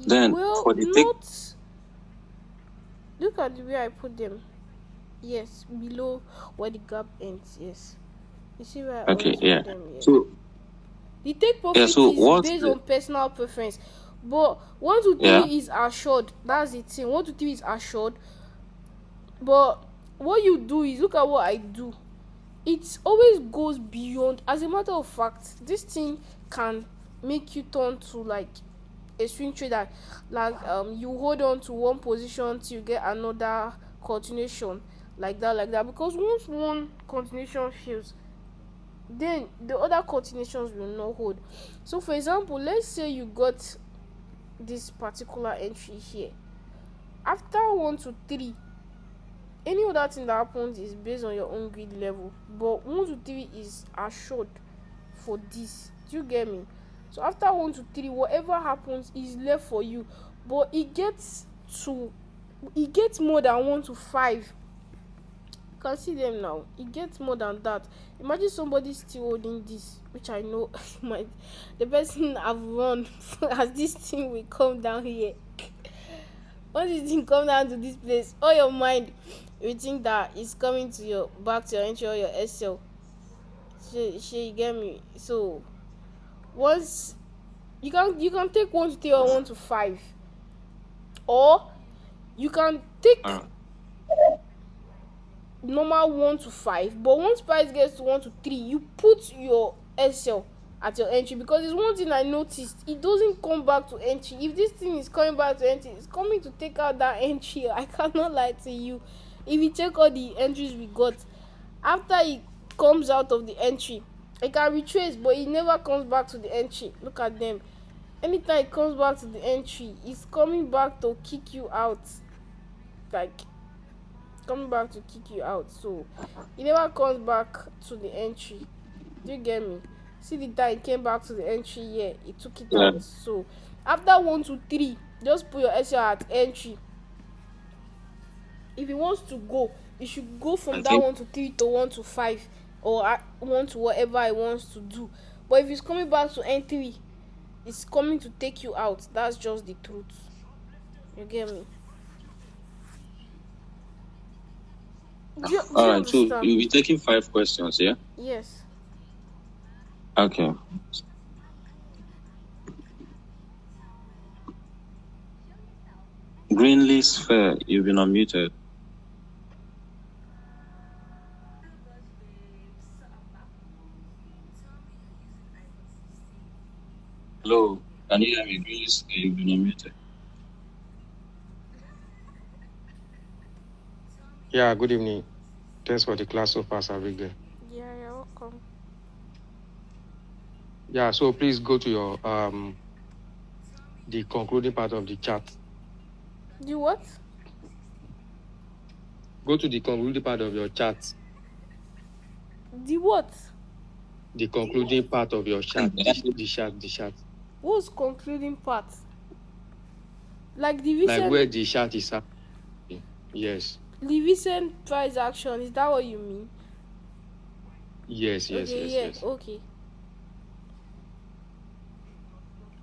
B: Then
A: well,
B: for the
A: not look at the way I put them. Yes, below where the gap ends. Yes, you see where I
B: okay, yeah.
A: put them. Yeah.
B: So
A: the take profit is based on personal preference, but 1 to 3 is assured. That's the thing. 1 to 3 is assured, but what you do is, look at what I do. It always goes beyond. As a matter of fact, this thing can make you turn to like a swing trader. Like you hold on to one position till you get another continuation, like that, because once one continuation fails, then the other continuations will not hold. So for example, let's say you got this particular entry here. After 1 to 3, any other thing that happens is based on your own greed level, but 1 to 3 is assured for this. Do you get me? So after 1 to 3, whatever happens is left for you, but it gets more than 1 to 5. You can see them now. It gets more than that. Imagine somebody still holding this, which I know the person I've run as this thing will come down here. Once this thing come down to this place, all your mind you think that it's coming to back to your entry or your SL. You get me? So Once you can take 1 to 3 or 1 to 5, or you can take
B: Alright.
A: normal 1 to 5, but once price gets to 1 to 3, you put your SL at your entry. Because it's one thing I noticed, it doesn't come back to entry. If this thing is coming back to entry, it's coming to take out that entry. I cannot lie to you. If you check all the entries we got, after it comes out of the entry, it can retrace, but it never comes back to the entry. Look at them. Anytime it comes back to the entry, it's coming back to kick you out. Like, coming back to kick you out. So it never comes back to the entry. Do you get me? See the time it came back to the entry here, it took it
B: Yeah.
A: out. So after 1 to 3, just put your SR at entry. If it wants to go, it should go from
B: I
A: that
B: think
A: 1 to 3 to 1 to 5, or 1 to whatever it wants to do. But if it's coming back to entry, it's coming to take you out. That's just the truth. You get me? Do you
B: alright, so
A: understand?
B: you'll be taking 5 questions, yeah?
A: Yes.
B: Okay. Greenlee Sphere, you've been unmuted. Hello, can you hear me? Greenlee Sphere, you've been unmuted.
C: Yeah, good evening. Thanks for the class so far, Abigail.
A: Yeah, you're welcome.
C: Yeah, so please go to your the concluding part of the chat.
A: Do what?
C: Go to the concluding part of your chat.
A: The what?
C: The concluding part of your chat. The chat.
A: What's concluding part? Like the
C: Like where
A: recent,
C: the chat is at. Yes.
A: the recent price action. Is that what you mean?
C: Yes.
A: Okay.
C: Yes.
A: Okay.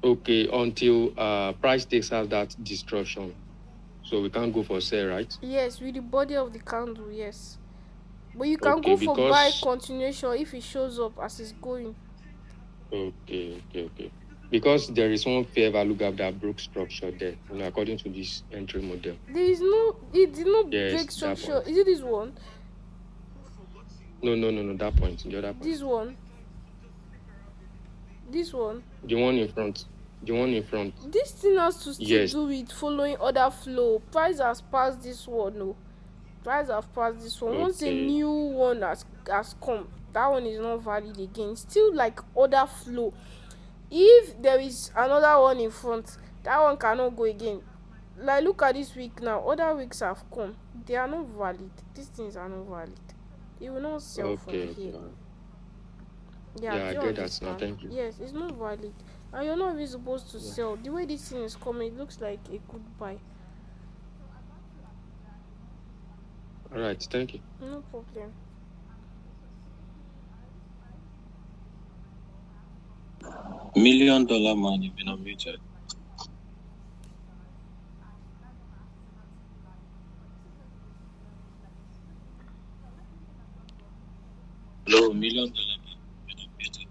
C: Okay, until price takes out that destruction. So we can't go for sell, right?
A: Yes, with the body of the candle. Yes, but you can
C: Okay,
A: go for buy
C: because
A: continuation if it shows up as it's going.
C: okay. Because there is one fair value gap that broke structure there, according to this entry model.
A: There is no. It did not
C: Yes,
A: break
C: that
A: structure.
C: point.
A: Is it this one?
C: No, that point. The other point.
A: This one. This one.
C: The one in front.
A: This thing has to still
C: Yes.
A: do with following other flow. Price has passed this one. No. Price have passed this one. Once a
C: Okay.
A: new one has come, that one is not valid again. Still like other flow. If there is another one in front, that one cannot go again. Like, look at this week now. Other weeks have come. They are not valid. These things are not valid. It will not sell from
C: Okay.
A: here.
C: Yeah,
A: Do
C: I
A: you
C: get that now.
A: understand?
C: Thank you.
A: Yes, it's not valid. And you're not even supposed to
C: Yeah.
A: sell. The way this thing is coming, it looks like a good buy.
C: All right. Thank you.
A: No problem.
B: $1 million man, you've been unmuted. Hello, $1 million man, you've been unmuted.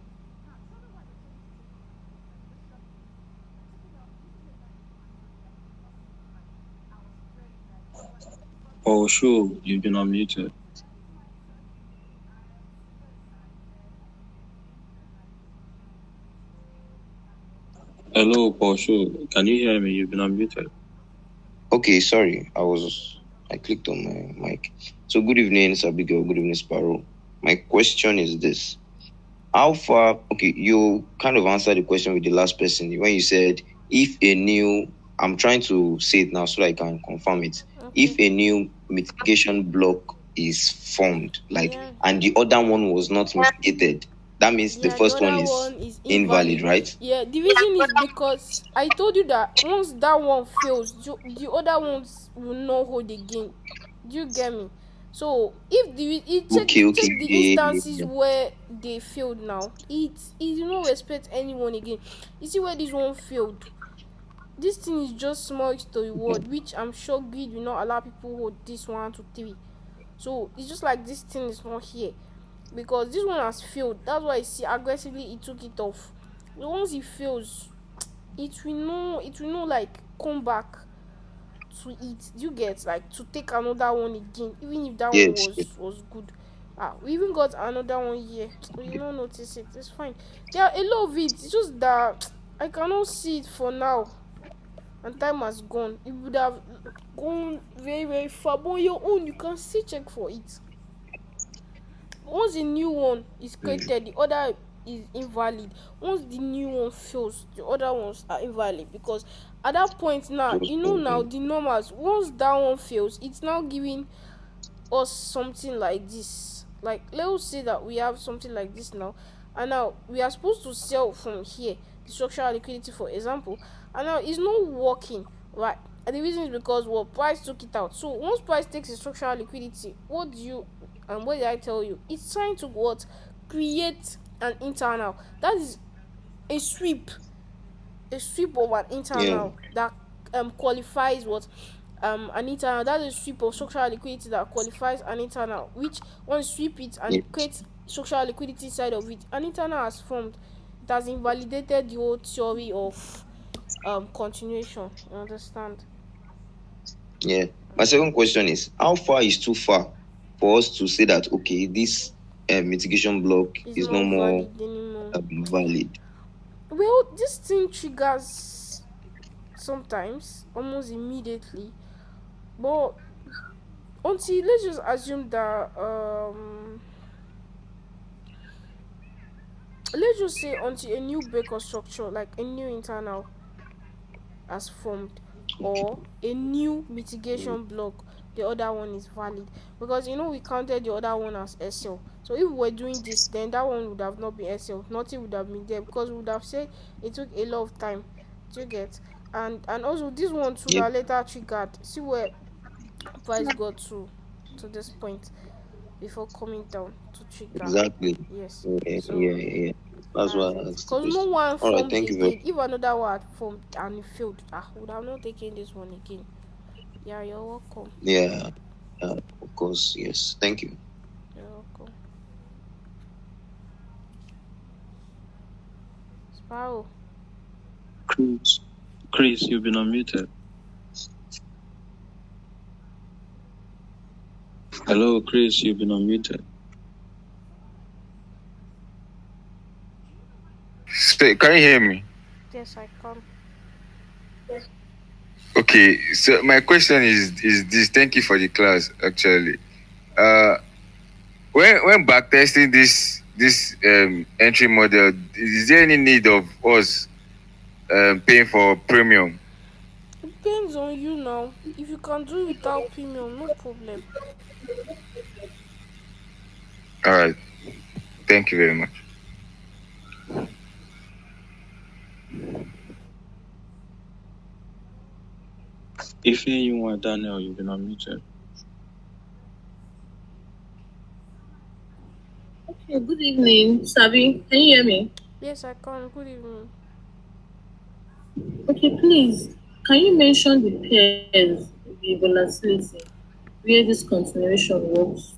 B: Oh, sure, you've been unmuted. Hello, Porsche. Can you hear me? You've been unmuted.
D: Okay, sorry. I clicked on my mic. So good evening, Abigail. Good evening, Sparrow. My question is this. How far, okay, you kind of answered the question with the last person when you said I'm trying to say it now so that I can confirm it.
A: Okay.
D: If a new mitigation block is formed,
A: Yeah.
D: and the other one was not mitigated, that means the first one is invalid, right?
A: Yeah, the reason is because I told you that once that one fails, the other ones will not hold again. Do you get me? So if check the instances where they failed now, it do not respect anyone again. You see where this one failed. This thing is just small to reward, which I'm sure greed will not allow people hold this 1 to 3. So it's just like this thing is not here, because this one has failed. That's why I see aggressively it took it off. once it fails, it will not like come back to it. Do you get, like, to take another one again, even if that one
D: Yes.
A: was good. We even got another one here. We did not notice it. It's fine. There are a lot of it. It's just that I cannot see it for now, and time has gone. It would have gone very very far. But on your own, you can still check for it. Once a new one is created, the other is invalid. Once the new one fails, the other ones are invalid, because at that point now, now the normals, once that one fails, it's now giving us something like this. Like, let's say that we have something like this now, and now we are supposed to sell from here the structural liquidity, for example, and now it's not working, right? And the reason is because what price took it out. So once price takes the structural liquidity, what did I tell you? It's trying to what? Create an internal. That is a sweep of an internal that qualifies what an internal. That is a sweep of structural liquidity that qualifies an internal, which once you sweep it and
D: Yeah.
A: it creates structural liquidity inside of it, an internal has formed. It has invalidated the whole theory of continuation. You understand?
D: Yeah. My second question is, how far is too far for us to say that okay, this mitigation block
A: It's
D: is no
A: not
D: more
A: valid anymore.
D: valid?
A: Well, this thing triggers sometimes, almost immediately, but until, let's just assume that let's just say until a new breaker structure, like a new internal, has formed, or a new mitigation block, the other one is valid. Because we counted the other one as SL. So if we were doing this, then that one would have not been SL. Nothing would have been there, because we would have said it took a lot of time to get. And also this one too
D: Yeah.
A: that later triggered. See where price got to this point before coming down to trigger.
D: Exactly.
A: Yes.
D: Yeah,
A: So
D: yeah, yeah. That's
A: that's
D: why I
A: it.
D: asked the
A: Because no
D: question.
A: one
D: All right,
A: formed
D: thank you very
A: again. If another one had formed and it failed, would have not taken this one again. Yeah, you're welcome.
D: Yeah, of course, yes. Thank you.
A: You're welcome. Sparrow.
B: Chris, you've been unmuted. Hello, Chris, you've been unmuted.
E: Can you hear me?
A: Yes, I can.
E: Okay, so my question is this. Thank you for the class. Actually, when backtesting this entry model, is there any need of us paying for premium?
A: It depends on you now. If you can do it without premium, no problem.
E: All right, thank you very much.
B: If you want Daniel, you've been unmuted.
F: Okay, good evening, Sabi. Can you hear me?
A: Yes, I can. Good evening.
F: Okay, please, can you mention the pairs, the volatility, where this continuation works,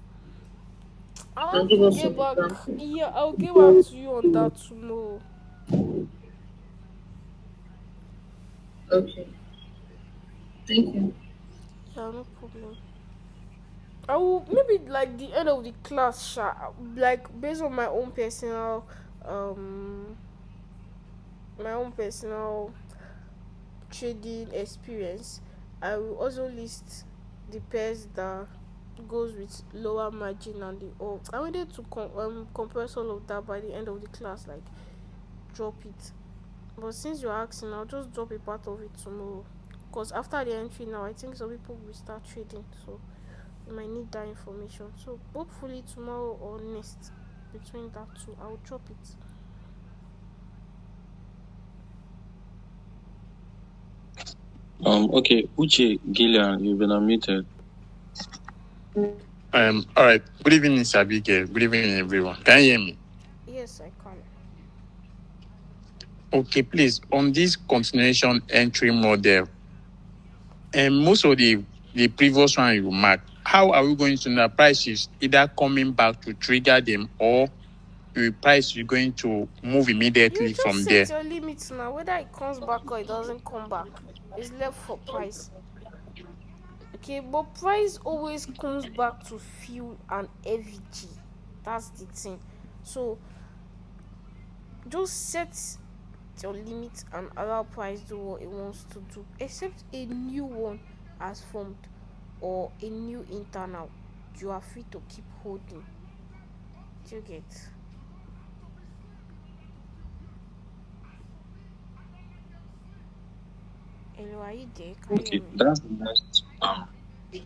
A: I'll
F: and
A: have
F: give
A: to
F: us
A: get
F: some
A: back.
F: examples?
A: Yeah, I'll get back to you on that tomorrow.
F: Okay, thank you.
A: Yeah, no problem. I will maybe like the end of the class, like based on um my own personal trading experience. I will also list the pairs that goes with lower margin and the all. I wanted to compress all of that by the end of the class, like drop it. But since you're asking, I'll just drop a part of it tomorrow. Because after the entry now, I think some people will start trading, so you might need that information. So hopefully tomorrow or next, between that two, I'll drop it.
B: Okay, Uche Gillian, you've been unmuted.
G: All right. Good evening, Sabike. Good evening, everyone. Can you hear me?
A: Yes, I can.
G: Okay, please. On this continuation entry model, and most of the previous one you marked, how are we going to know the price is either coming back to trigger them, or the price is going to move
A: You
G: immediately
A: just
G: from
A: set
G: there.
A: your limits now. Whether it comes back or it doesn't come back, it's left for price. Okay, but price always comes back to fuel and FG. That's the thing. So just set your limit and allow price do what it wants to do. Except a new one has formed or a new internal, you are free to keep holding. Do you get? Hello, are you there? Can you hear
B: Okay,
A: me?
B: that's the next.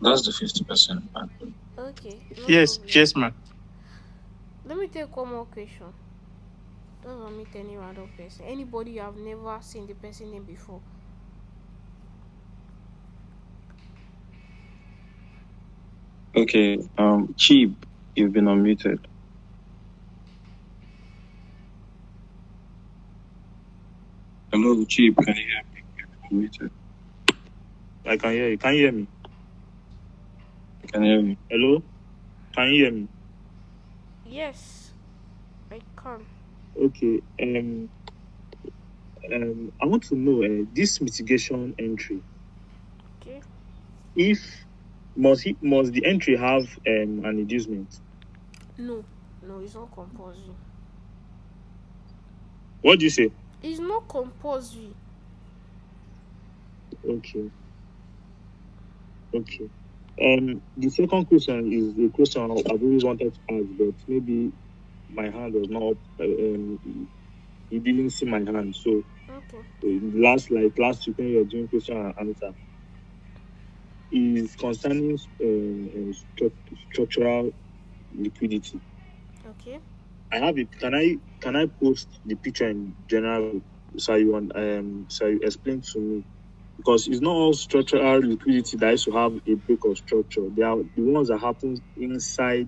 B: That's the 50%.
A: Okay, no
G: Yes,
A: problem.
G: yes, ma'am.
A: Let me take one more question. Don't meet any random person. Anybody you have never seen the person name before.
B: Okay, Cheap, you've been unmuted. Hello, Cheap, can you hear me? You've been unmuted.
H: I can hear you. Can you hear me?
B: I can hear you.
H: Hello? Can you hear me?
A: Yes, I can.
H: Okay. I want to know this mitigation entry.
A: Okay.
H: If must the entry have an inducement?
A: No, it's not compulsory.
H: What do you say?
A: It's not compulsory.
H: Okay. Okay. The second question is a question I've always wanted to ask, but maybe my hand was not up. You didn't see my hand, so
A: Okay.
H: last week when you were doing question and answer is concerning structural liquidity.
A: Okay.
H: I have it. Can I post the picture in general so you explain to me, because it's not all structural liquidity that is to have a break of structure. They are the ones that happen inside.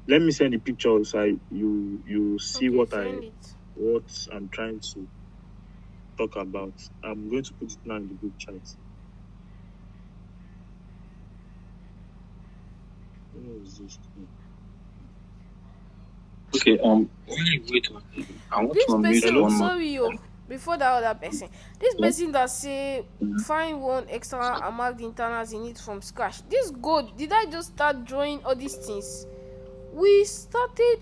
H: Let me send the picture so you see
A: Okay, send it.
H: what I'm trying to talk about. I'm going to put it now in the group chat. Where is this thing?
B: Okay, wait. I want
A: This
B: to unmute
A: person,
B: one more.
A: sorry, before that other person, this
B: Yeah.
A: person that say find one external and mark the internals in it from scratch. This good. Did I just start drawing all these things? We started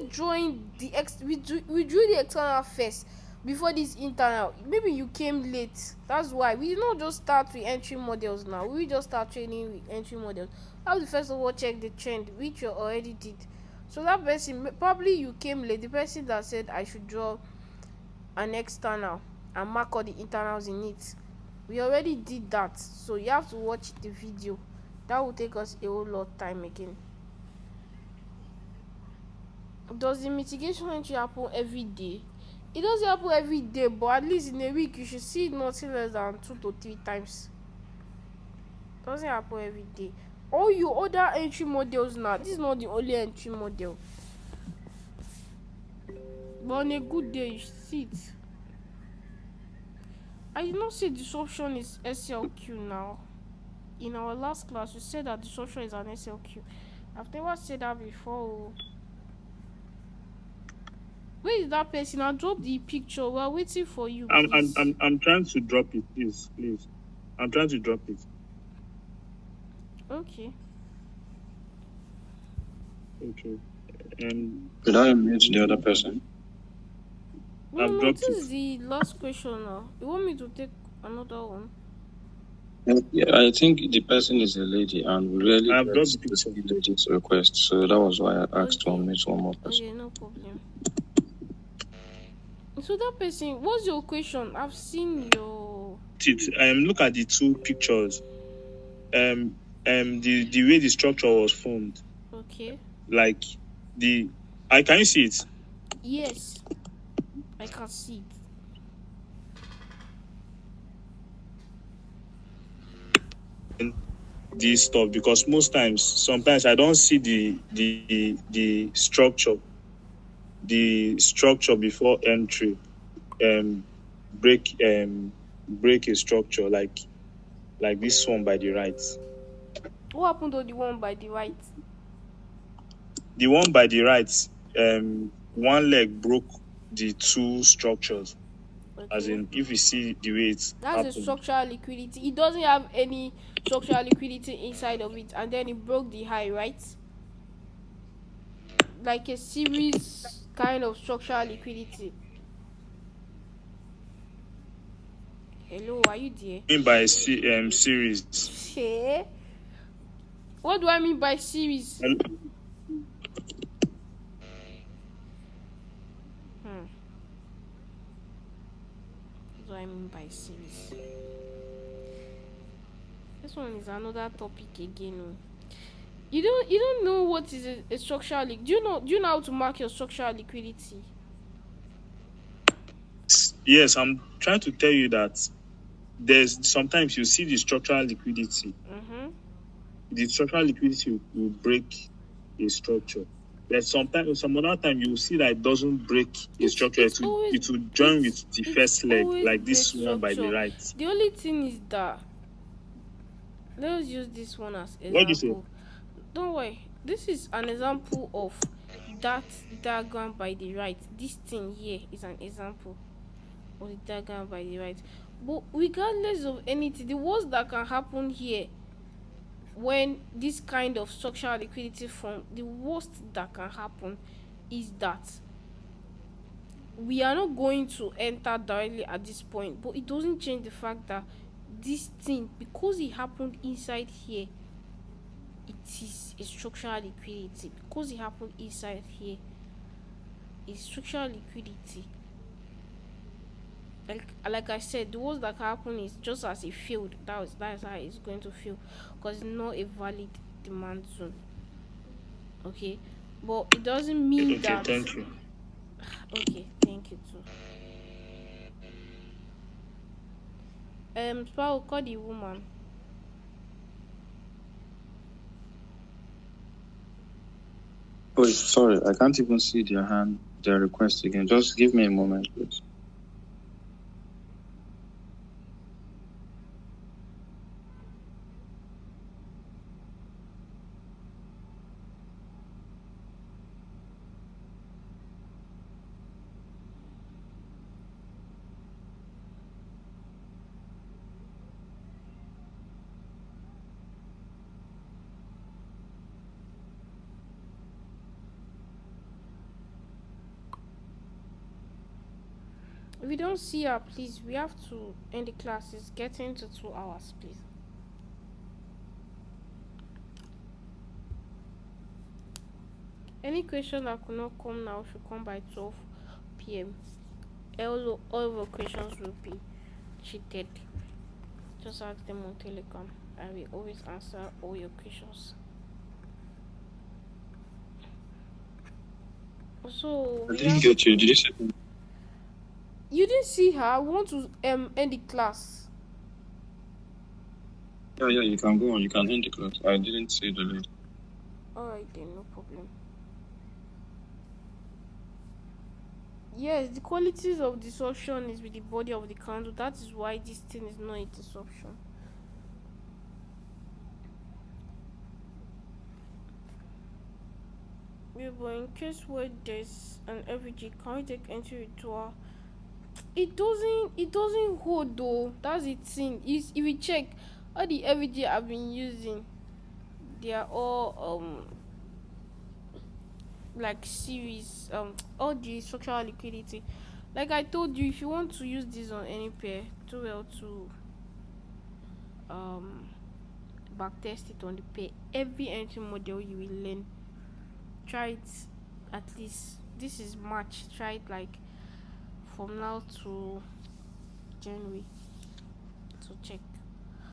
A: drawing we drew the external first before this internal. Maybe you came late, that's why we did not just start with entry models. Now we just start training with entry models. I will first of all check the trend, which you already did. So that person, probably you came late, the person that said I should draw an external and mark all the internals in it, we already did that. So you have to watch the video. That will take us a whole lot of time again. Does the mitigation entry happen every day? It doesn't happen every day, but at least in a week you should see it nothing less than 2 to 3 times. Doesn't happen every day. All your other entry models now, this is not the only entry model, but on a good day you should see it. I did not say disruption is SLQ now. In our last class we said that disruption is an SLQ. I've never said that before. Where is that person? I'll drop the picture. We're waiting for you, please.
H: I'm trying to drop it, please. I'm trying to drop it.
A: Okay.
H: Okay.
B: Did I unmute the other person?
H: I've dropped
A: this
H: it.
A: is the last question now. You want me to take another one?
B: Yeah, I think the person is a lady, and we really
H: I've
B: get
H: dropped the
B: to
H: picture.
B: see ladies request, so that was why I asked to
A: Okay.
B: unmute one more person.
A: Okay, no problem. So that person, what's your question? I've seen your.
H: Look at the two pictures. The way the structure was formed.
A: Okay.
H: Like can you see it?
A: Yes, I can see
H: it. This stuff, because sometimes I don't see the structure before entry break a structure like this one by the right.
A: What happened to the one by the right?
H: The one by the right, one leg broke the two structures. As
A: Okay.
H: in, if you see the way it
A: That's a
H: happened.
A: structural liquidity. It doesn't have any structural liquidity inside of it, and then it broke the high, right? Like a series kind of structural liquidity. Hello, are you there?
H: I mean by series.
A: Hey, what do I mean by series? Hmm. What do I mean by series? This one is another topic again. Oh. You don't know what is a structural liquidity. Do you know how to mark your structural liquidity?
H: Yes, I'm trying to tell you that there's sometimes you see the structural liquidity.
A: Mm-hmm.
H: The structural liquidity will break a structure. There's sometimes some other time you will see that it doesn't break a structure.
A: It's always
H: It will join with the
A: it's
H: first leg,
A: always
H: like
A: break
H: this one by the
A: structure.
H: right.
A: The only thing is that let's use this one as
H: What do you say?
A: example. Don't worry. This is an example of that diagram by the right. This thing here is an example of the diagram by the right. But regardless of anything, the worst that can happen here when this kind of structural liquidity form, the worst that can happen is that we are not going to enter directly at this point, but it doesn't change the fact that this thing, because it happened inside here, it is a structural liquidity. Because it happened inside here, it's structural liquidity. Like I said, the worst that can happen is just as it failed. That's how it's going to feel, because it's not a valid demand zone. Okay, but it doesn't mean
H: Okay,
A: that.
H: thank you.
A: Okay, thank you too. Sparrow, call the woman.
B: Oh, sorry, I can't even see their request again. Just give me a moment, please.
A: If you don't see her, please, we have to end the class. It's getting to 2 hours, please. Any question that could not come now should come by 12 p.m. All of your questions will be cheated. Just ask them on Telegram. I will always answer all your questions. So
B: I didn't get you. Did you say?
A: you didn't see her. I want to end the class.
B: Yeah, you can go on. You can end the class. I didn't see the link.
A: Alright then, no problem. Yes, the qualities of disruption is with the body of the candle. That is why this thing is not a disruption. Yeah, but in case where there's an FVG, can we take entry ritual? It doesn't hold though. That's the thing. If you check all the FVG I've been using, they are all like series, all the structural liquidity. Like I told you, if you want to use this on any pair, do well to backtest it on the pair. Every entry model you will learn, try it at least. This is March. Try it like from now to January to check.